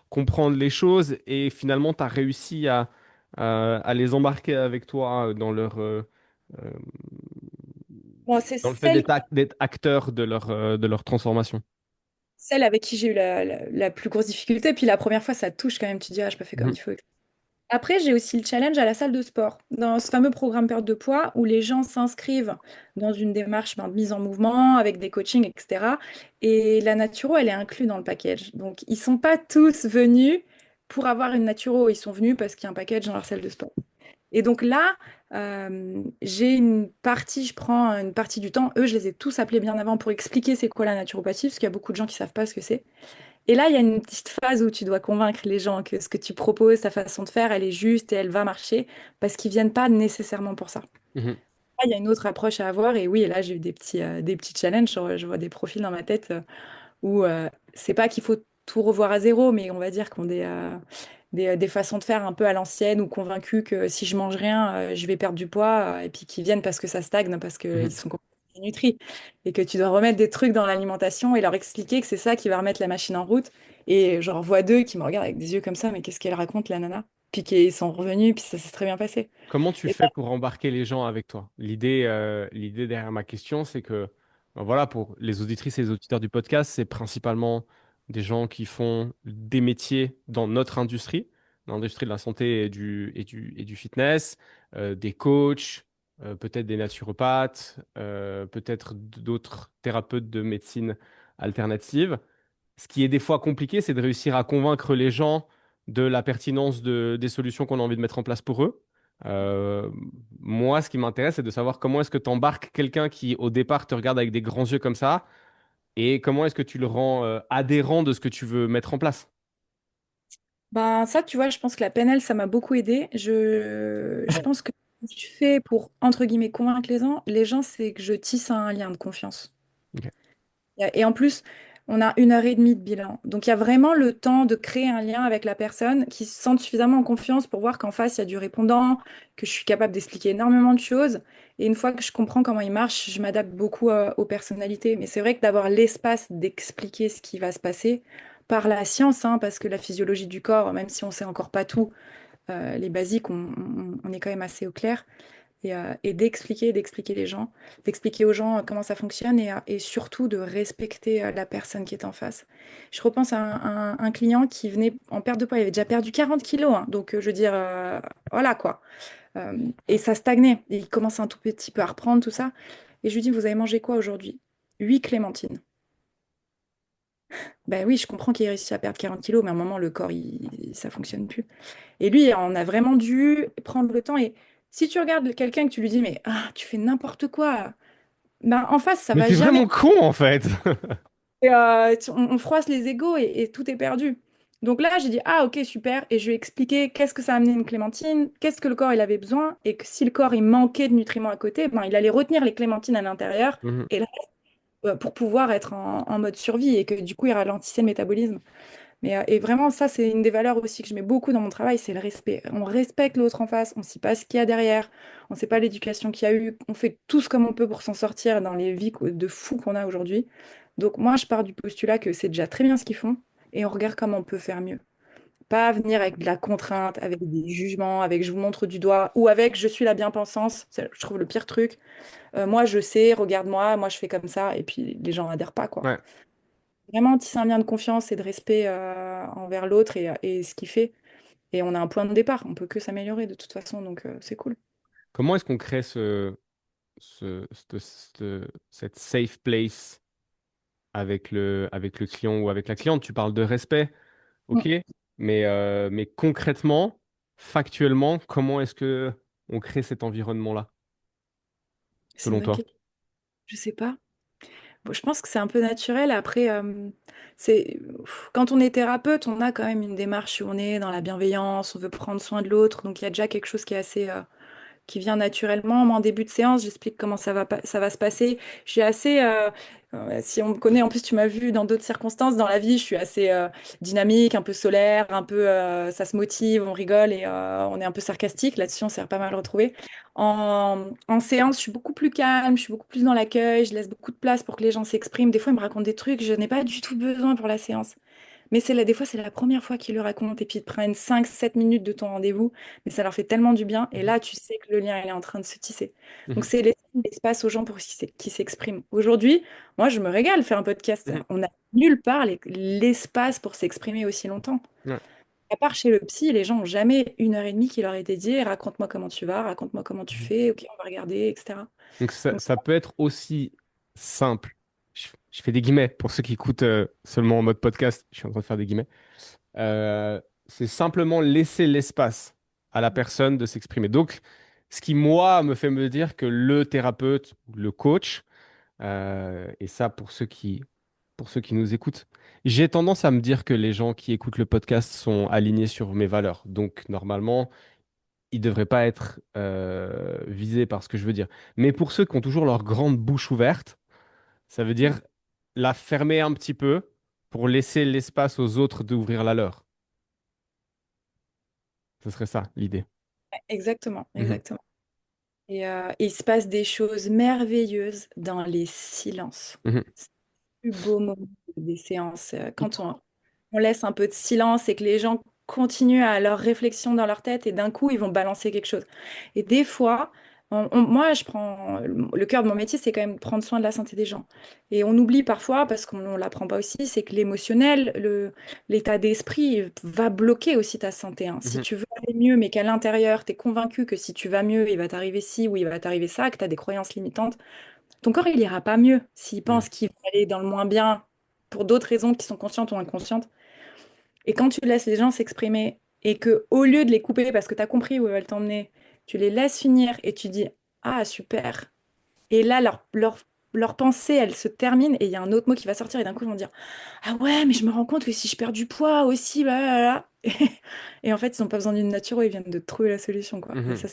comprendre les choses et finalement tu as réussi à les embarquer avec toi euh, Bon, c'est dans le fait celle d'être acteur de leur transformation? celle avec qui j'ai eu la plus grosse difficulté. Puis la première fois, ça te touche quand même. Tu te dis, ah, j'ai pas fait comme Mhm. il faut. Après, j'ai aussi le challenge à la salle de sport, dans ce fameux programme perte de poids où les gens s'inscrivent dans une démarche de mise en mouvement avec des coachings, etc. Et la naturo, elle est inclue dans le package. Donc, ils sont pas tous venus pour avoir une naturo. Ils sont venus parce qu'il y a un package dans leur salle de sport. Et donc là, j'ai une partie, je prends une partie du temps. Eux, je les ai tous appelés bien avant pour expliquer c'est quoi la naturopathie, parce qu'il y a beaucoup de gens qui savent pas ce que c'est. Et là, il y a une petite phase où tu dois convaincre les gens que ce que tu proposes, ta façon de faire, elle est juste et elle va marcher, parce qu'ils viennent pas nécessairement pour ça. Mhm. Là, il y a une autre approche à avoir, et oui, là, j'ai eu des petits challenges. Je vois des profils dans ma tête où c'est pas qu'il faut tout revoir à zéro, mais on va dire qu'on des façons de faire un peu à l'ancienne ou convaincus que si je mange rien, je vais perdre du poids, et puis qui viennent parce que ça stagne, parce qu'ils Mhm. sont complètement nutris. Et que tu dois remettre des trucs dans l'alimentation et leur expliquer que c'est ça qui va remettre la machine en route. Et j'en vois deux qui me regardent avec des yeux comme ça, mais qu'est-ce qu'elle raconte, la nana? Puis qui sont revenus, puis ça s'est très bien passé. Comment tu Et fais pour embarquer les gens avec toi? L'idée derrière ma question, c'est que, ben voilà, pour les auditrices et les auditeurs du podcast, c'est principalement des gens qui font des métiers dans notre industrie, dans l'industrie de la santé et du fitness, des coachs, peut-être des naturopathes, peut-être d'autres thérapeutes de médecine alternative. Ce qui est des fois compliqué, c'est de réussir à convaincre les gens de la pertinence des solutions qu'on a envie de mettre en place pour eux. Euh, Moi, ce qui m'intéresse, c'est de savoir comment est-ce que tu embarques quelqu'un qui, au départ, te regarde avec des grands yeux comme ça, et comment est-ce que tu le rends adhérent de ce que tu veux mettre en place. ben, ça, tu vois, je pense que la PNL, ça m'a beaucoup aidé. Je pense que ce que je fais pour, entre guillemets, convaincre les gens, c'est que je tisse un lien de confiance. Ok. Et en plus, on a 1 heure et demie de bilan. Donc, il y a vraiment le temps de créer un lien avec la personne qui se sente suffisamment en confiance pour voir qu'en face, il y a du répondant, que je suis capable d'expliquer énormément de choses. Et une fois que je comprends comment il marche, je m'adapte beaucoup aux personnalités. Mais c'est vrai que d'avoir l'espace d'expliquer ce qui va se passer par la science, hein, parce que la physiologie du corps, même si on sait encore pas tout, les basiques, on est quand même assez au clair et d'expliquer les gens, d'expliquer aux gens comment ça fonctionne et surtout de respecter la personne qui est en face. Je repense à un client qui venait en perte de poids, il avait déjà perdu 40 kilos, hein, donc je veux dire, voilà quoi. Euh, et ça stagnait, et il commençait un tout petit peu à reprendre tout ça. Et je lui dis, vous avez mangé quoi aujourd'hui? 8 clémentines. Ben oui, je comprends qu'il ait réussi à perdre 40 kilos, mais à un moment, le corps, ça fonctionne plus. Et lui, on a vraiment dû prendre le temps. Et si tu regardes quelqu'un que tu lui dis, mais tu fais n'importe quoi, ben, en face, ça Mais va t'es jamais. vraiment con, en fait. Et, on froisse les égos et tout est perdu. Donc là, j'ai dit, ah ok, super. Et je lui ai expliqué qu'est-ce que ça amenait une clémentine, qu'est-ce que le corps il avait besoin, et que si le corps il manquait de nutriments à côté, ben, il allait retenir les clémentines à l'intérieur Mhm. et pour pouvoir être en mode survie et que du coup, il ralentissait le métabolisme. Et vraiment, ça, c'est une des valeurs aussi que je mets beaucoup dans mon travail, c'est le respect. On respecte l'autre en face, on ne sait pas ce qu'il y a derrière, on ne sait pas l'éducation qu'il y a eu, on fait tous comme on peut pour s'en sortir dans les vies de fous qu'on a aujourd'hui. Donc moi, je pars du postulat que c'est déjà très bien ce qu'ils font et on regarde comment on peut faire mieux. Pas venir avec de la contrainte, avec des jugements, avec je vous montre du doigt ou avec je suis la bien-pensance, je trouve le pire truc. Moi, je sais, regarde-moi, moi je fais comme ça et puis les gens adhèrent pas, quoi. Ouais. Vraiment tisser un lien de confiance et de respect envers l'autre et ce qu'il fait. Et on a un point de départ, on peut que s'améliorer de toute façon, donc c'est cool. Comment est-ce qu'on crée cette safe place avec le client ou avec la cliente? Tu parles de respect, Mm. ok, mais concrètement, factuellement, comment est-ce que on crée cet environnement-là, C'est une selon bonne toi? question. Je sais pas. Bon, je pense que c'est un peu naturel. Après, quand on est thérapeute, on a quand même une démarche où on est dans la bienveillance, on veut prendre soin de l'autre. Donc il y a déjà quelque chose qui est assez, qui vient naturellement. Moi, en début de séance, j'explique comment ça va se passer. Je suis assez, si on me connaît, en plus tu m'as vu dans d'autres circonstances dans la vie, je suis assez dynamique, un peu solaire, un peu, ça se motive, on rigole et on est un peu sarcastique. Là-dessus, on s'est pas mal retrouvé. En séance, je suis beaucoup plus calme, je suis beaucoup plus dans l'accueil, je laisse beaucoup de place pour que les gens s'expriment. Des fois, ils me racontent des trucs, je n'ai pas du tout besoin pour la séance. Mais des fois, c'est la première fois qu'ils le racontent et puis ils te prennent 5 7 minutes de ton rendez-vous, mais ça leur fait tellement du bien. Et Mhm. là, tu sais que le lien, il est en train de se tisser. Donc, Mhm. c'est laisser l'espace aux gens pour qu'ils s'expriment. Aujourd'hui, moi, je me régale faire un podcast. Mhm. On n'a nulle part l'espace pour s'exprimer aussi longtemps. Ouais. À part chez le psy, les gens n'ont jamais 1 heure et demie qui leur est dédiée. Raconte-moi comment tu vas, raconte-moi comment tu Mhm. fais, ok, on va regarder, etc. Donc ça, Donc, ça peut être aussi simple. Je fais des guillemets pour ceux qui écoutent seulement en mode podcast. Je suis en train de faire des guillemets. C'est simplement laisser l'espace à la personne de s'exprimer. Donc, ce qui, moi, me fait me dire que le thérapeute, le coach, et ça pour ceux qui nous écoutent, j'ai tendance à me dire que les gens qui écoutent le podcast sont alignés sur mes valeurs. Donc, normalement, ils ne devraient pas être visés par ce que je veux dire. Mais pour ceux qui ont toujours leur grande bouche ouverte, ça veut dire la fermer un petit peu pour laisser l'espace aux autres d'ouvrir la leur. Ce serait ça, l'idée. exactement, Mhm. exactement. Il se passe des choses merveilleuses dans les silences. Mhm. C'est le plus beau moment des séances. Quand on laisse un peu de silence et que les gens continuent à leur réflexion dans leur tête et d'un coup, ils vont balancer quelque chose. Et des fois, moi, je prends le cœur de mon métier, c'est quand même prendre soin de la santé des gens. Et on oublie parfois, parce qu'on ne l'apprend pas aussi, c'est que l'émotionnel, l'état d'esprit va bloquer aussi ta santé, hein. Si Mhm. tu veux aller mieux, mais qu'à l'intérieur, tu es convaincu que si tu vas mieux, il va t'arriver ci ou il va t'arriver ça, que tu as des croyances limitantes, ton corps, il ira pas mieux s'il Mhm. pense qu'il va aller dans le moins bien pour d'autres raisons qui sont conscientes ou inconscientes. Et quand tu laisses les gens s'exprimer et que au lieu de les couper parce que tu as compris où ils veulent t'emmener, tu les laisses finir et tu dis ah super. Et là, leur pensée, elle se termine et il y a un autre mot qui va sortir et d'un coup, ils vont dire ah ouais, mais je me rends compte que si je perds du poids aussi, blablabla. Et en fait, ils n'ont pas besoin d'une nature, ils viennent de trouver la solution, quoi. Et Mhm. ça,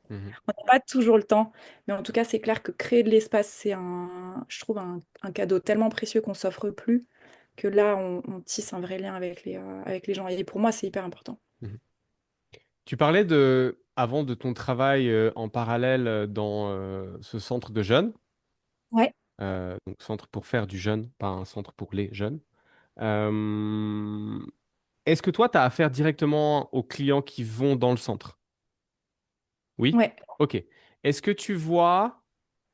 Mhm. on n'a pas toujours le temps, mais en tout cas, c'est clair que créer de l'espace, je trouve, un cadeau tellement précieux qu'on s'offre plus que là, on tisse un vrai lien avec les gens. Et pour moi, c'est hyper important. Mhm. Tu parlais avant de ton travail en parallèle dans ce centre de jeunes, Ouais, donc centre pour faire du jeune, pas un centre pour les jeunes. Euh, Est-ce que toi, tu as affaire directement aux clients qui vont dans le centre? Oui? ouais. Ok. Est-ce que tu vois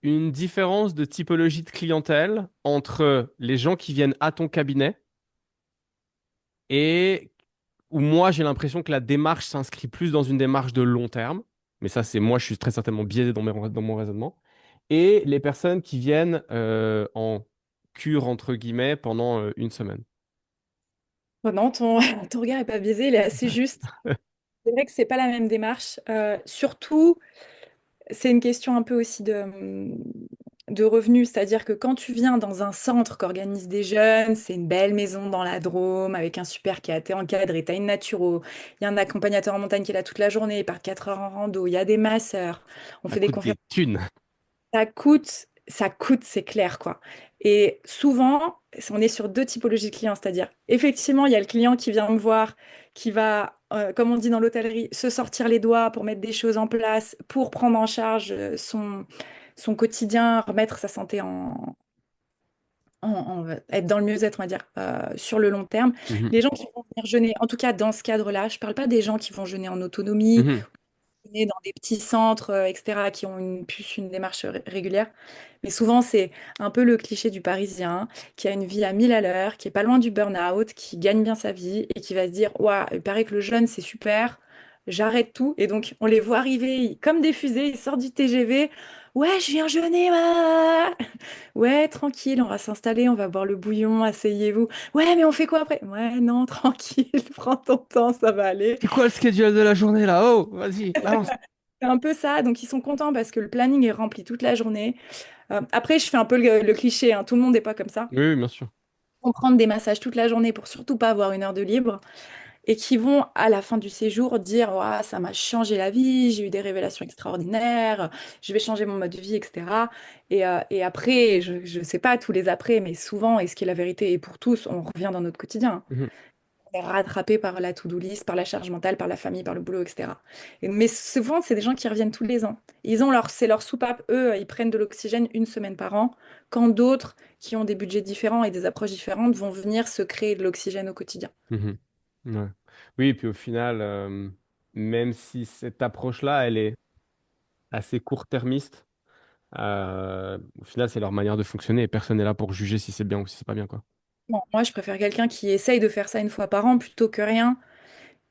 une différence de typologie de clientèle entre les gens qui viennent à ton cabinet et où moi j'ai l'impression que la démarche s'inscrit plus dans une démarche de long terme, mais ça c'est moi, je suis très certainement biaisé dans mon raisonnement, et les personnes qui viennent en cure entre guillemets pendant une semaine. Bon, non, ton regard est pas biaisé, il est assez juste. C'est vrai que c'est pas la même démarche. Surtout, c'est une question un peu aussi de revenus. C'est-à-dire que quand tu viens dans un centre qu'organisent des jeunes, c'est une belle maison dans la Drôme avec un super quai, t'es encadré, t'as une naturo, il y a un accompagnateur en montagne qui est là toute la journée, il part 4 heures en rando, il y a des masseurs, on Ça fait des coûte conférences. des thunes. Ça coûte, c'est clair, quoi. Et souvent, on est sur deux typologies de clients, c'est-à-dire, effectivement, il y a le client qui vient me voir, qui va, comme on dit dans l'hôtellerie, se sortir les doigts pour mettre des choses en place, pour prendre en charge son quotidien, remettre sa santé être dans le mieux-être, on va dire, sur le long terme. Mhm. Les gens qui vont venir jeûner, en tout cas dans ce cadre-là, je ne parle pas des gens qui vont jeûner en autonomie, Mhm. jeûner dans des petits centres, etc., qui ont plus une démarche régulière. Mais souvent, c'est un peu le cliché du Parisien qui a une vie à 1000 à l'heure, qui est pas loin du burn-out, qui gagne bien sa vie et qui va se dire, ouah, il paraît que le jeûne, c'est super, j'arrête tout. Et donc, on les voit arriver comme des fusées, ils sortent du TGV. Ouais, je viens jeûner, ouais, tranquille, on va s'installer, on va boire le bouillon, asseyez-vous. Ouais, mais on fait quoi après? Ouais, non, tranquille, prends ton temps, ça va aller. C'est quoi le schedule de la journée là? Oh, vas-y, balance. C'est un peu ça, donc ils sont contents parce que le planning est rempli toute la journée. Après, je fais un peu le cliché, hein, tout le monde n'est pas comme ça. Oui, oui, bien sûr. Ils vont prendre des massages toute la journée pour surtout pas avoir une heure de libre et qui vont à la fin du séjour dire ouah, ça m'a changé la vie, j'ai eu des révélations extraordinaires, je vais changer mon mode de vie, etc. Et après, je sais pas tous les après, mais souvent, et ce qui est la vérité, et pour tous, on revient dans notre quotidien. Mhm. On est rattrapé par la to-do list, par la charge mentale, par la famille, par le boulot, etc. Mais souvent, c'est des gens qui reviennent tous les ans. C'est leur soupape, eux, ils prennent de l'oxygène une semaine par an, quand d'autres, qui ont des budgets différents et des approches différentes, vont venir se créer de l'oxygène au quotidien. Mhm. Ouais. Oui, et puis au final, même si cette approche-là, elle est assez court-termiste, au final, c'est leur manière de fonctionner et personne n'est là pour juger si c'est bien ou si c'est pas bien, quoi. Bon, moi, je préfère quelqu'un qui essaye de faire ça une fois par an plutôt que rien.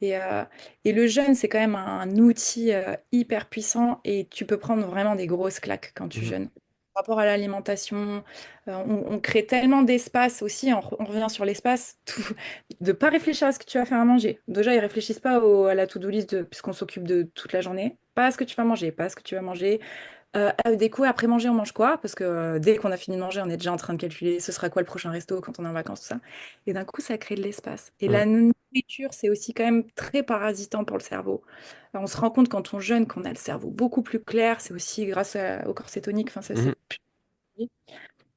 Et, euh, et le jeûne, c'est quand même un outil hyper puissant et tu peux prendre vraiment des grosses claques quand tu Mhm. jeûnes. Par rapport à l'alimentation, on crée tellement d'espace aussi, on revient sur l'espace, de pas réfléchir à ce que tu vas faire à manger. Déjà, ils réfléchissent pas à la to-do list puisqu'on s'occupe de toute la journée. Pas à ce que tu vas manger, pas à ce que tu vas manger. Des coups, après manger, on mange quoi? Parce que dès qu'on a fini de manger, on est déjà en train de calculer ce sera quoi le prochain resto quand on est en vacances, tout ça. Et d'un coup, ça crée de l'espace. Et Ouais. la nourriture, c'est aussi quand même très parasitant pour le cerveau. Alors, on se rend compte quand on jeûne qu'on a le cerveau beaucoup plus clair. C'est aussi grâce au corps cétonique. Enfin, ça, Mhm. c'est...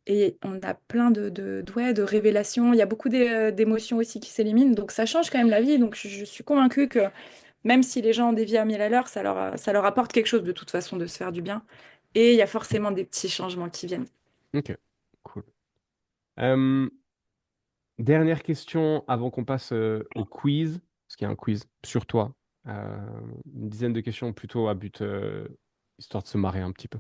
Et on a plein ouais, de révélations. Il y a beaucoup d'émotions aussi qui s'éliminent. Donc, ça change quand même la vie. Donc, je suis convaincue que même si les gens ont des vies à 1000 à l'heure, ça leur apporte quelque chose de toute façon de se faire du bien. Et il y a forcément des petits changements qui viennent. Ok, cool. Euh, Dernière question avant qu'on passe au quiz, parce qu'il y a un quiz sur toi. Une dizaine de questions plutôt à but, histoire de se marrer un petit peu.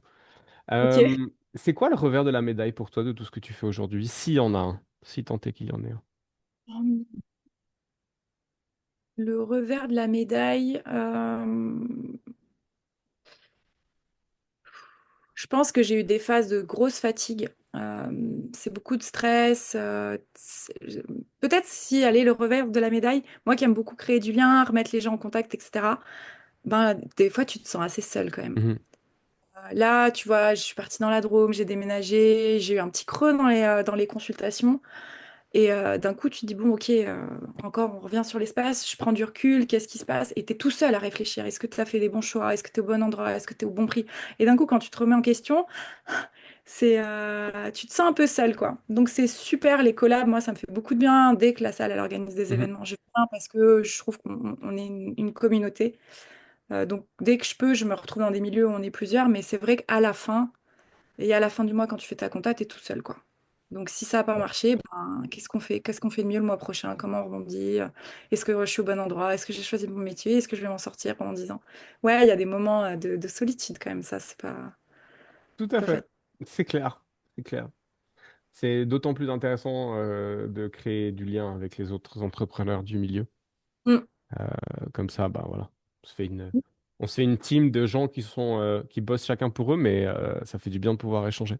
Ok. C'est quoi le revers de la médaille pour toi de tout ce que tu fais aujourd'hui? S'il y en a un, si tant est qu'il y en ait un. Le revers de la médaille, je pense que j'ai eu des phases de grosse fatigue. C'est beaucoup de stress. Peut-être si, allez, le revers de la médaille, moi qui aime beaucoup créer du lien, remettre les gens en contact, etc., ben, des fois, tu te sens assez seul quand même. Mhm, Là, tu vois, je suis partie dans la Drôme, j'ai déménagé, j'ai eu un petit creux dans les consultations. Et d'un coup, tu te dis, bon, ok, encore, on revient sur l'espace, je prends du recul, qu'est-ce qui se passe? Et tu es tout seul à réfléchir. Est-ce que tu as fait des bons choix? Est-ce que tu es au bon endroit? Est-ce que tu es au bon prix? Et d'un coup, quand tu te remets en question, tu te sens un peu seul, quoi. Donc, c'est super, les collabs, moi, ça me fait beaucoup de bien. Dès que la salle, elle organise des mhm. événements, je viens parce que je trouve qu'on est une communauté. Donc, dès que je peux, je me retrouve dans des milieux où on est plusieurs. Mais c'est vrai qu'à la fin, et à la fin du mois, quand tu fais ta compta, tu es tout seul, quoi. Donc, si ça n'a pas marché, ben, qu'est-ce qu'on fait? Qu'est-ce qu'on fait de mieux le mois prochain? Comment on rebondit? Est-ce que je suis au bon endroit? Est-ce que j'ai choisi mon métier? Est-ce que je vais m'en sortir pendant 10 ans? Ouais, il y a des moments de solitude quand même, ça, Tout c'est à pas fait. facile. C'est clair. C'est clair. C'est d'autant plus intéressant de créer du lien avec les autres entrepreneurs du milieu. Mm, Comme ça, bah voilà. On se fait une team de gens qui bossent chacun pour eux, mais ça fait du bien de pouvoir échanger.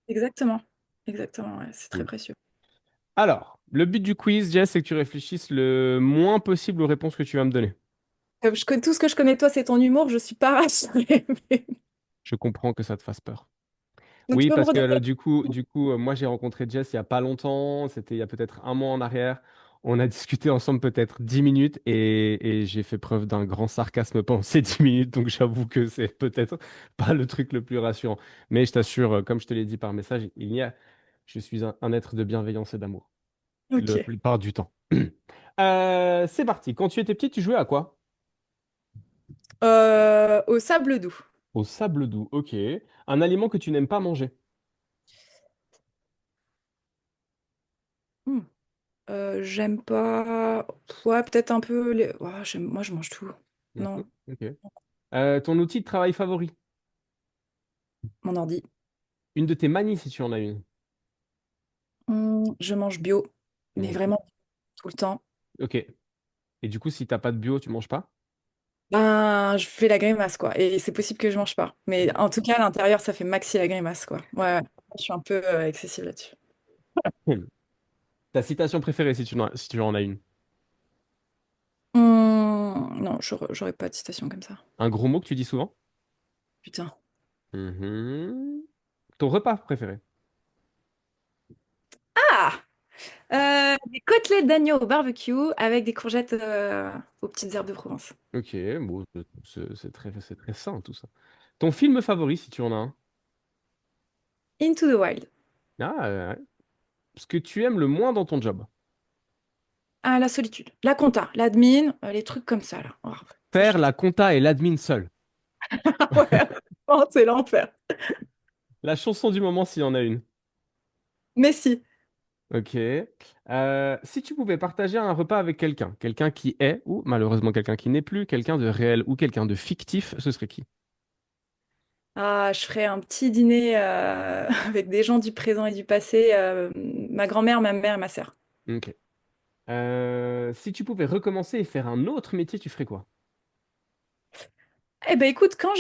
exactement. Exactement, ouais, c'est très Cool. précieux. Alors, le but du quiz, Jess, c'est que tu réfléchisses le moins possible aux réponses que tu vas me donner. Tout ce que je connais de toi, c'est ton humour, je suis pas rassurée. Je comprends que ça te fasse peur. Donc tu Oui, peux me parce que redonner? moi j'ai rencontré Jess il y a pas longtemps, c'était il y a peut-être un mois en arrière. On a discuté ensemble peut-être 10 minutes et j'ai fait preuve d'un grand sarcasme pendant ces 10 minutes, donc j'avoue que c'est peut-être pas le truc le plus rassurant. Mais je t'assure, comme je te l'ai dit par message, je suis un être de bienveillance et d'amour, la Ok. plupart du temps. C'est parti. Quand tu étais petit, tu jouais à quoi? Au sable doux. Au sable doux, ok. Un aliment que tu n'aimes pas manger. Hmm. J'aime pas. Ouais, peut-être un peu les. Moi, je mange tout. Mhm, Non, ok. Ton outil de travail favori? mon ordi. Une de tes manies, si tu en as une. Je mange bio, mais Mhm. vraiment tout le temps. Ok. Et du coup, si t'as pas de bio, tu manges pas? Ben, je fais la grimace, quoi. Et c'est possible que je mange pas. Mais en tout cas, à l'intérieur, ça fait maxi la grimace, quoi. Ouais, ouais. Je suis un peu excessive là-dessus. Hmm. Ta citation préférée, si tu en as une. Non, j'aurais pas de citation comme ça. Un gros mot que tu dis souvent? Putain. Mhm. Ton repas préféré? Ah! Des côtelettes d'agneau au barbecue avec des courgettes aux petites herbes de Provence. Ok, bon, c'est très sain tout ça. Ton film favori, si tu en as un? Into the Wild. Ah, ouais. Ce que tu aimes le moins dans ton job? Ah, la solitude. La compta, l'admin, les trucs comme ça, là. Oh, c'est Faire chiant. la compta et l'admin seul. Ouais, oh, c'est l'enfer. La chanson du moment, s'il y en a une. Mais si. Ok. Si tu pouvais partager un repas avec quelqu'un, quelqu'un qui est, ou malheureusement quelqu'un qui n'est plus, quelqu'un de réel ou quelqu'un de fictif, ce serait qui? Ah, je ferais un petit dîner avec des gens du présent et du passé, ma grand-mère, ma mère et ma sœur. Ok. Si tu pouvais recommencer et faire un autre métier, tu ferais quoi? Eh ben écoute, quand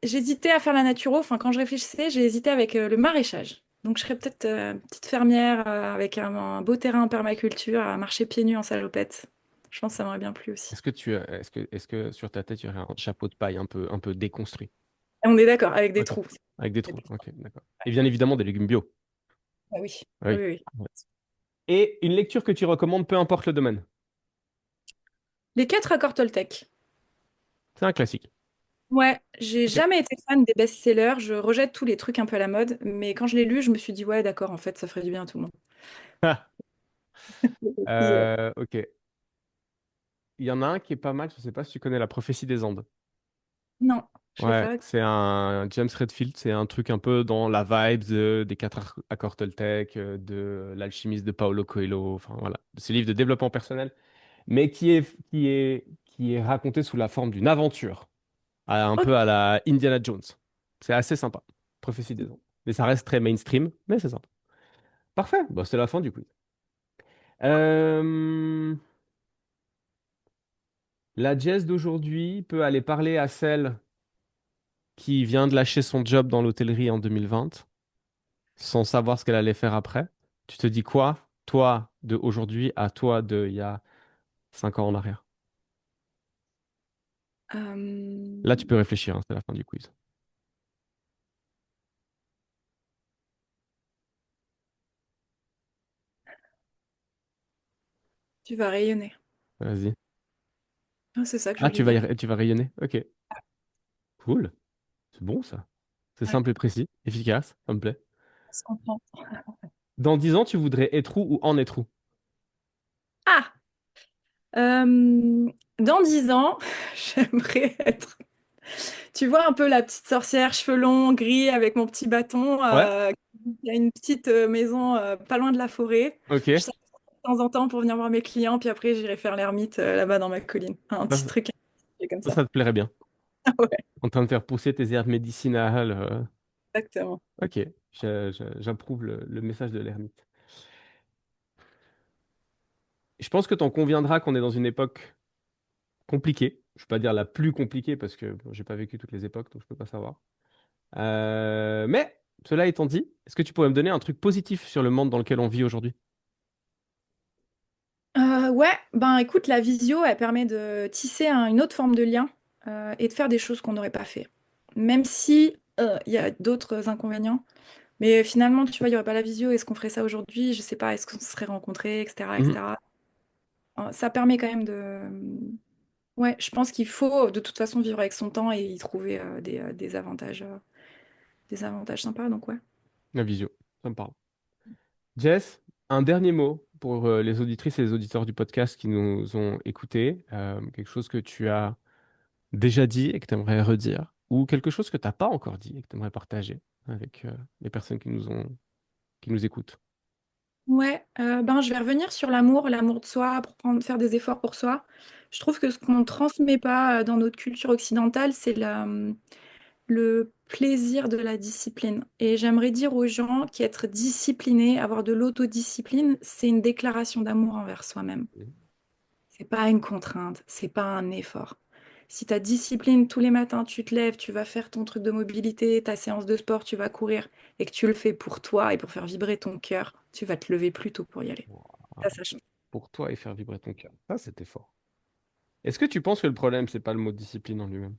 j'hésitais à faire la naturo, enfin quand je réfléchissais, j'ai hésité avec le maraîchage. Donc je serais peut-être petite fermière avec un beau terrain en permaculture à marcher pieds nus en salopette. Je pense que ça m'aurait bien plu aussi. Est-ce que sur ta tête, il y aurait un chapeau de paille un peu déconstruit? On est d'accord, avec des Ok. trous. Avec des trous. Ok, d'accord. Et bien évidemment des légumes bio. Ah oui, Ah oui, oui. oui, oui. Ouais. Et une lecture que tu recommandes, peu importe le domaine. Les quatre accords Toltec. C'est un classique. Ouais, j'ai Ok. jamais été fan des best-sellers. Je rejette tous les trucs un peu à la mode, mais quand je l'ai lu, je me suis dit ouais, d'accord, en fait, ça ferait du bien à tout le monde. Et puis, Ok. Il y en a un qui est pas mal, je sais pas si tu connais La prophétie des Andes. non, je l'ai Ouais, pas. c'est un James Redfield, c'est un truc un peu dans la vibe des quatre accords Toltec, de l'alchimiste de Paulo Coelho, enfin voilà, ce livre de développement personnel, mais qui est raconté sous la forme d'une aventure, un Ok. peu à la Indiana Jones. C'est assez sympa. Prophétie des Andes. Mais ça reste très mainstream, mais c'est sympa. Parfait, bah, c'est la fin du quiz. Euh, la Jess d'aujourd'hui peut aller parler à celle qui vient de lâcher son job dans l'hôtellerie en 2020 sans savoir ce qu'elle allait faire après. Tu te dis quoi, toi de aujourd'hui à toi de il y a 5 ans en arrière? Là, tu peux Euh, réfléchir, hein, c'est la fin du quiz. Tu vas rayonner. Vas-y. Ah, c'est ça que je Ah, voulais dire. tu vas rayonner? Ok, cool. C'est bon ça. C'est Ouais, simple et précis, efficace, ça me plaît. on se comprend. Dans 10 ans, tu voudrais être où ou en être où? Ah! Euh, dans 10 ans, j'aimerais être, tu vois, un peu la petite sorcière, cheveux longs, gris, avec mon petit bâton, Ouais, qui a une petite maison pas loin de la forêt. Je ok. sors de temps en temps pour venir voir mes clients, puis après, j'irai faire l'ermite là-bas dans ma colline. Un Ça, petit truc comme ça. ça te plairait bien. Ouais, En train de faire pousser tes herbes médicinales. exactement. Ok, j'approuve le message de l'ermite. Je pense que tu en conviendras qu'on est dans une époque compliquée. Je ne vais pas dire la plus compliquée parce que bon, j'ai pas vécu toutes les époques, donc je peux pas savoir. Mais cela étant dit, est-ce que tu pourrais me donner un truc positif sur le monde dans lequel on vit aujourd'hui? Ouais, ben écoute, la visio, elle permet de tisser une autre forme de lien et de faire des choses qu'on n'aurait pas fait. Même si Il y a d'autres inconvénients. Mais finalement, tu vois, il n'y aurait pas la visio. Est-ce qu'on ferait ça aujourd'hui? Je sais pas. Est-ce qu'on se serait rencontrés, etc., Mhm. etc. Ça permet quand même de... Ouais, je pense qu'il faut de toute façon vivre avec son temps et y trouver des avantages sympas. Donc ouais. La visio, ça me parle. Jess, un dernier mot pour les auditrices et les auditeurs du podcast qui nous ont écoutés. Quelque chose que tu as déjà dit et que tu aimerais redire, ou quelque chose que tu n'as pas encore dit et que tu aimerais partager avec les personnes qui nous écoutent. Ouais, ben, je vais revenir sur l'amour, l'amour de soi, pour faire des efforts pour soi. Je trouve que ce qu'on ne transmet pas dans notre culture occidentale, c'est le plaisir de la discipline. Et j'aimerais dire aux gens qu'être discipliné, avoir de l'autodiscipline, c'est une déclaration d'amour envers soi-même. C'est pas une contrainte, c'est pas un effort. Si ta discipline, tous les matins, tu te lèves, tu vas faire ton truc de mobilité, ta séance de sport, tu vas courir, et que tu le fais pour toi et pour faire vibrer ton cœur, tu vas te lever plus tôt pour y aller. Ça change. Pour toi et faire vibrer ton cœur. Ça, c'était fort. Est-ce que tu penses que le problème, c'est pas le mot discipline en lui-même?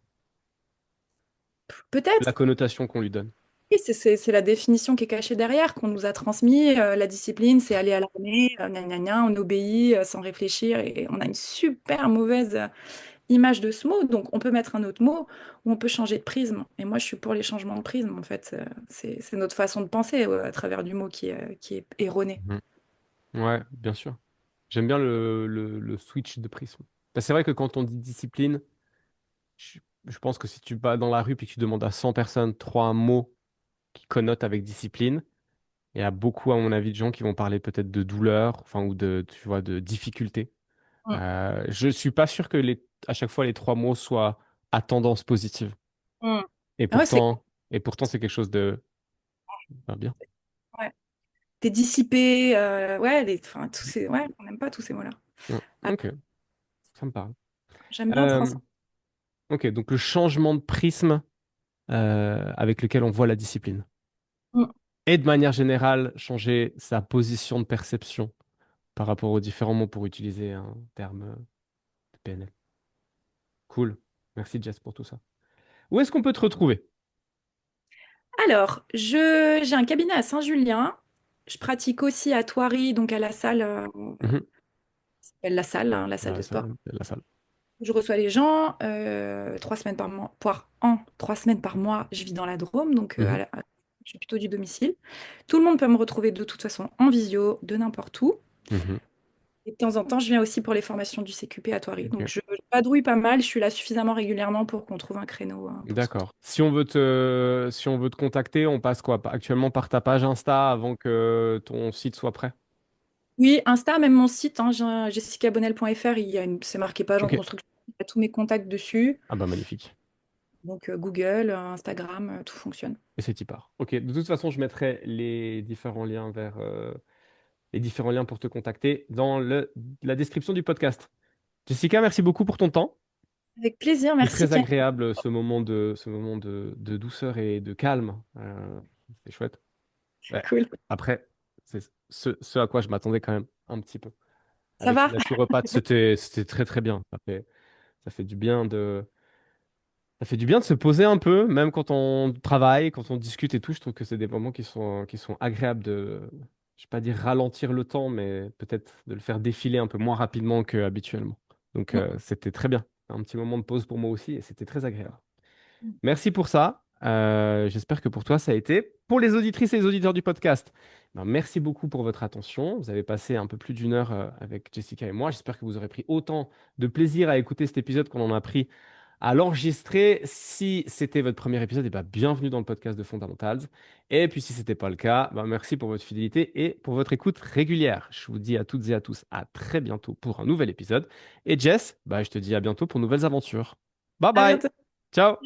La Peut-être, connotation qu'on lui donne. oui, c'est la définition qui est cachée derrière, qu'on nous a transmis. La discipline, c'est aller à l'armée, gna gna gna, on obéit sans réfléchir, et on a une super mauvaise image de ce mot. Donc, on peut mettre un autre mot ou on peut changer de prisme. Et moi, je suis pour les changements de prisme, en fait. C'est notre façon de penser à travers du mot qui est erroné. Mhm. Ouais, bien sûr. J'aime bien le switch de prisme. C'est vrai que quand on dit discipline, je, je pense que si tu vas dans la rue et que tu demandes à 100 personnes trois mots qui connotent avec discipline, il y a beaucoup, à mon avis, de gens qui vont parler peut-être de douleur, enfin, ou de, tu vois, de difficulté. Mm. Je suis pas sûr que à chaque fois les trois mots soient à tendance positive. Mm. Et Ah ouais, pourtant, et pourtant, c'est quelque chose de bien. ouais. T'es dissipé, ouais, enfin, ouais, on n'aime pas tous ces mots-là. Ouais. Ah, Ok, ça me parle. j'aime bien Euh, transcender. ok, donc le changement de prisme avec lequel on voit la discipline. Et de manière générale, changer sa position de perception par rapport aux différents mots pour utiliser un terme de PNL. Cool. Merci Jess pour tout ça. Où est-ce qu'on peut te retrouver? Alors, j'ai un cabinet à Saint-Julien. Je pratique aussi à Thoiry, donc à la salle, Mhm. ça s'appelle la salle, hein, la salle Ouais, de sport. la salle. Je reçois les gens 3 semaines par mois, par an, 3 semaines par mois. Je vis dans la Drôme, donc Mhm. je suis plutôt du domicile. Tout le monde peut me retrouver de toute façon en visio, de n'importe où. Mhm. Et de temps en temps, je viens aussi pour les formations du CQP à Thoiry. Donc, Ok. je vadrouille pas mal. Je suis là suffisamment régulièrement pour qu'on trouve un créneau pour se retrouver. D'accord. Si on veut te contacter, on passe quoi? Actuellement par ta page Insta avant que ton site soit prêt? Oui, Insta, même mon site, hein, jessicabonnel.fr, c'est marqué page en Ok. construction. Il y a tous mes contacts dessus. Ah bah magnifique. Donc, Google, Instagram, tout fonctionne. Et c'est y part. Ok. De toute façon, je mettrai les différents liens pour te contacter dans la description du podcast. Jessica, merci beaucoup pour ton temps. Avec plaisir, C'est merci très Ken. agréable ce moment de douceur et de calme. C'est chouette. Ouais. Cool. Après, c'est ce à quoi je m'attendais quand même un petit peu. Ça Avec va? les naturopathes, c'était très très bien. Ça fait du bien ça fait du bien de se poser un peu, même quand on travaille, quand on discute et tout. Je trouve que c'est des moments qui sont agréables je vais pas dire ralentir le temps, mais peut-être de le faire défiler un peu moins rapidement qu'habituellement. Donc, Mm. c'était très bien. Un petit moment de pause pour moi aussi et c'était très agréable. Merci pour ça. J'espère que pour toi, ça a été. Pour les auditrices et les auditeurs du podcast, ben, merci beaucoup pour votre attention. Vous avez passé un peu plus d'une heure avec Jessica et moi. J'espère que vous aurez pris autant de plaisir à écouter cet épisode qu'on en a pris à l'enregistrer. Si c'était votre premier épisode, et ben, bienvenue dans le podcast de Fundamentals. Et puis si ce n'était pas le cas, ben, merci pour votre fidélité et pour votre écoute régulière. Je vous dis à toutes et à tous à très bientôt pour un nouvel épisode. Et Jess, ben, je te dis à bientôt pour de nouvelles aventures. Bye À bye. bientôt. Ciao.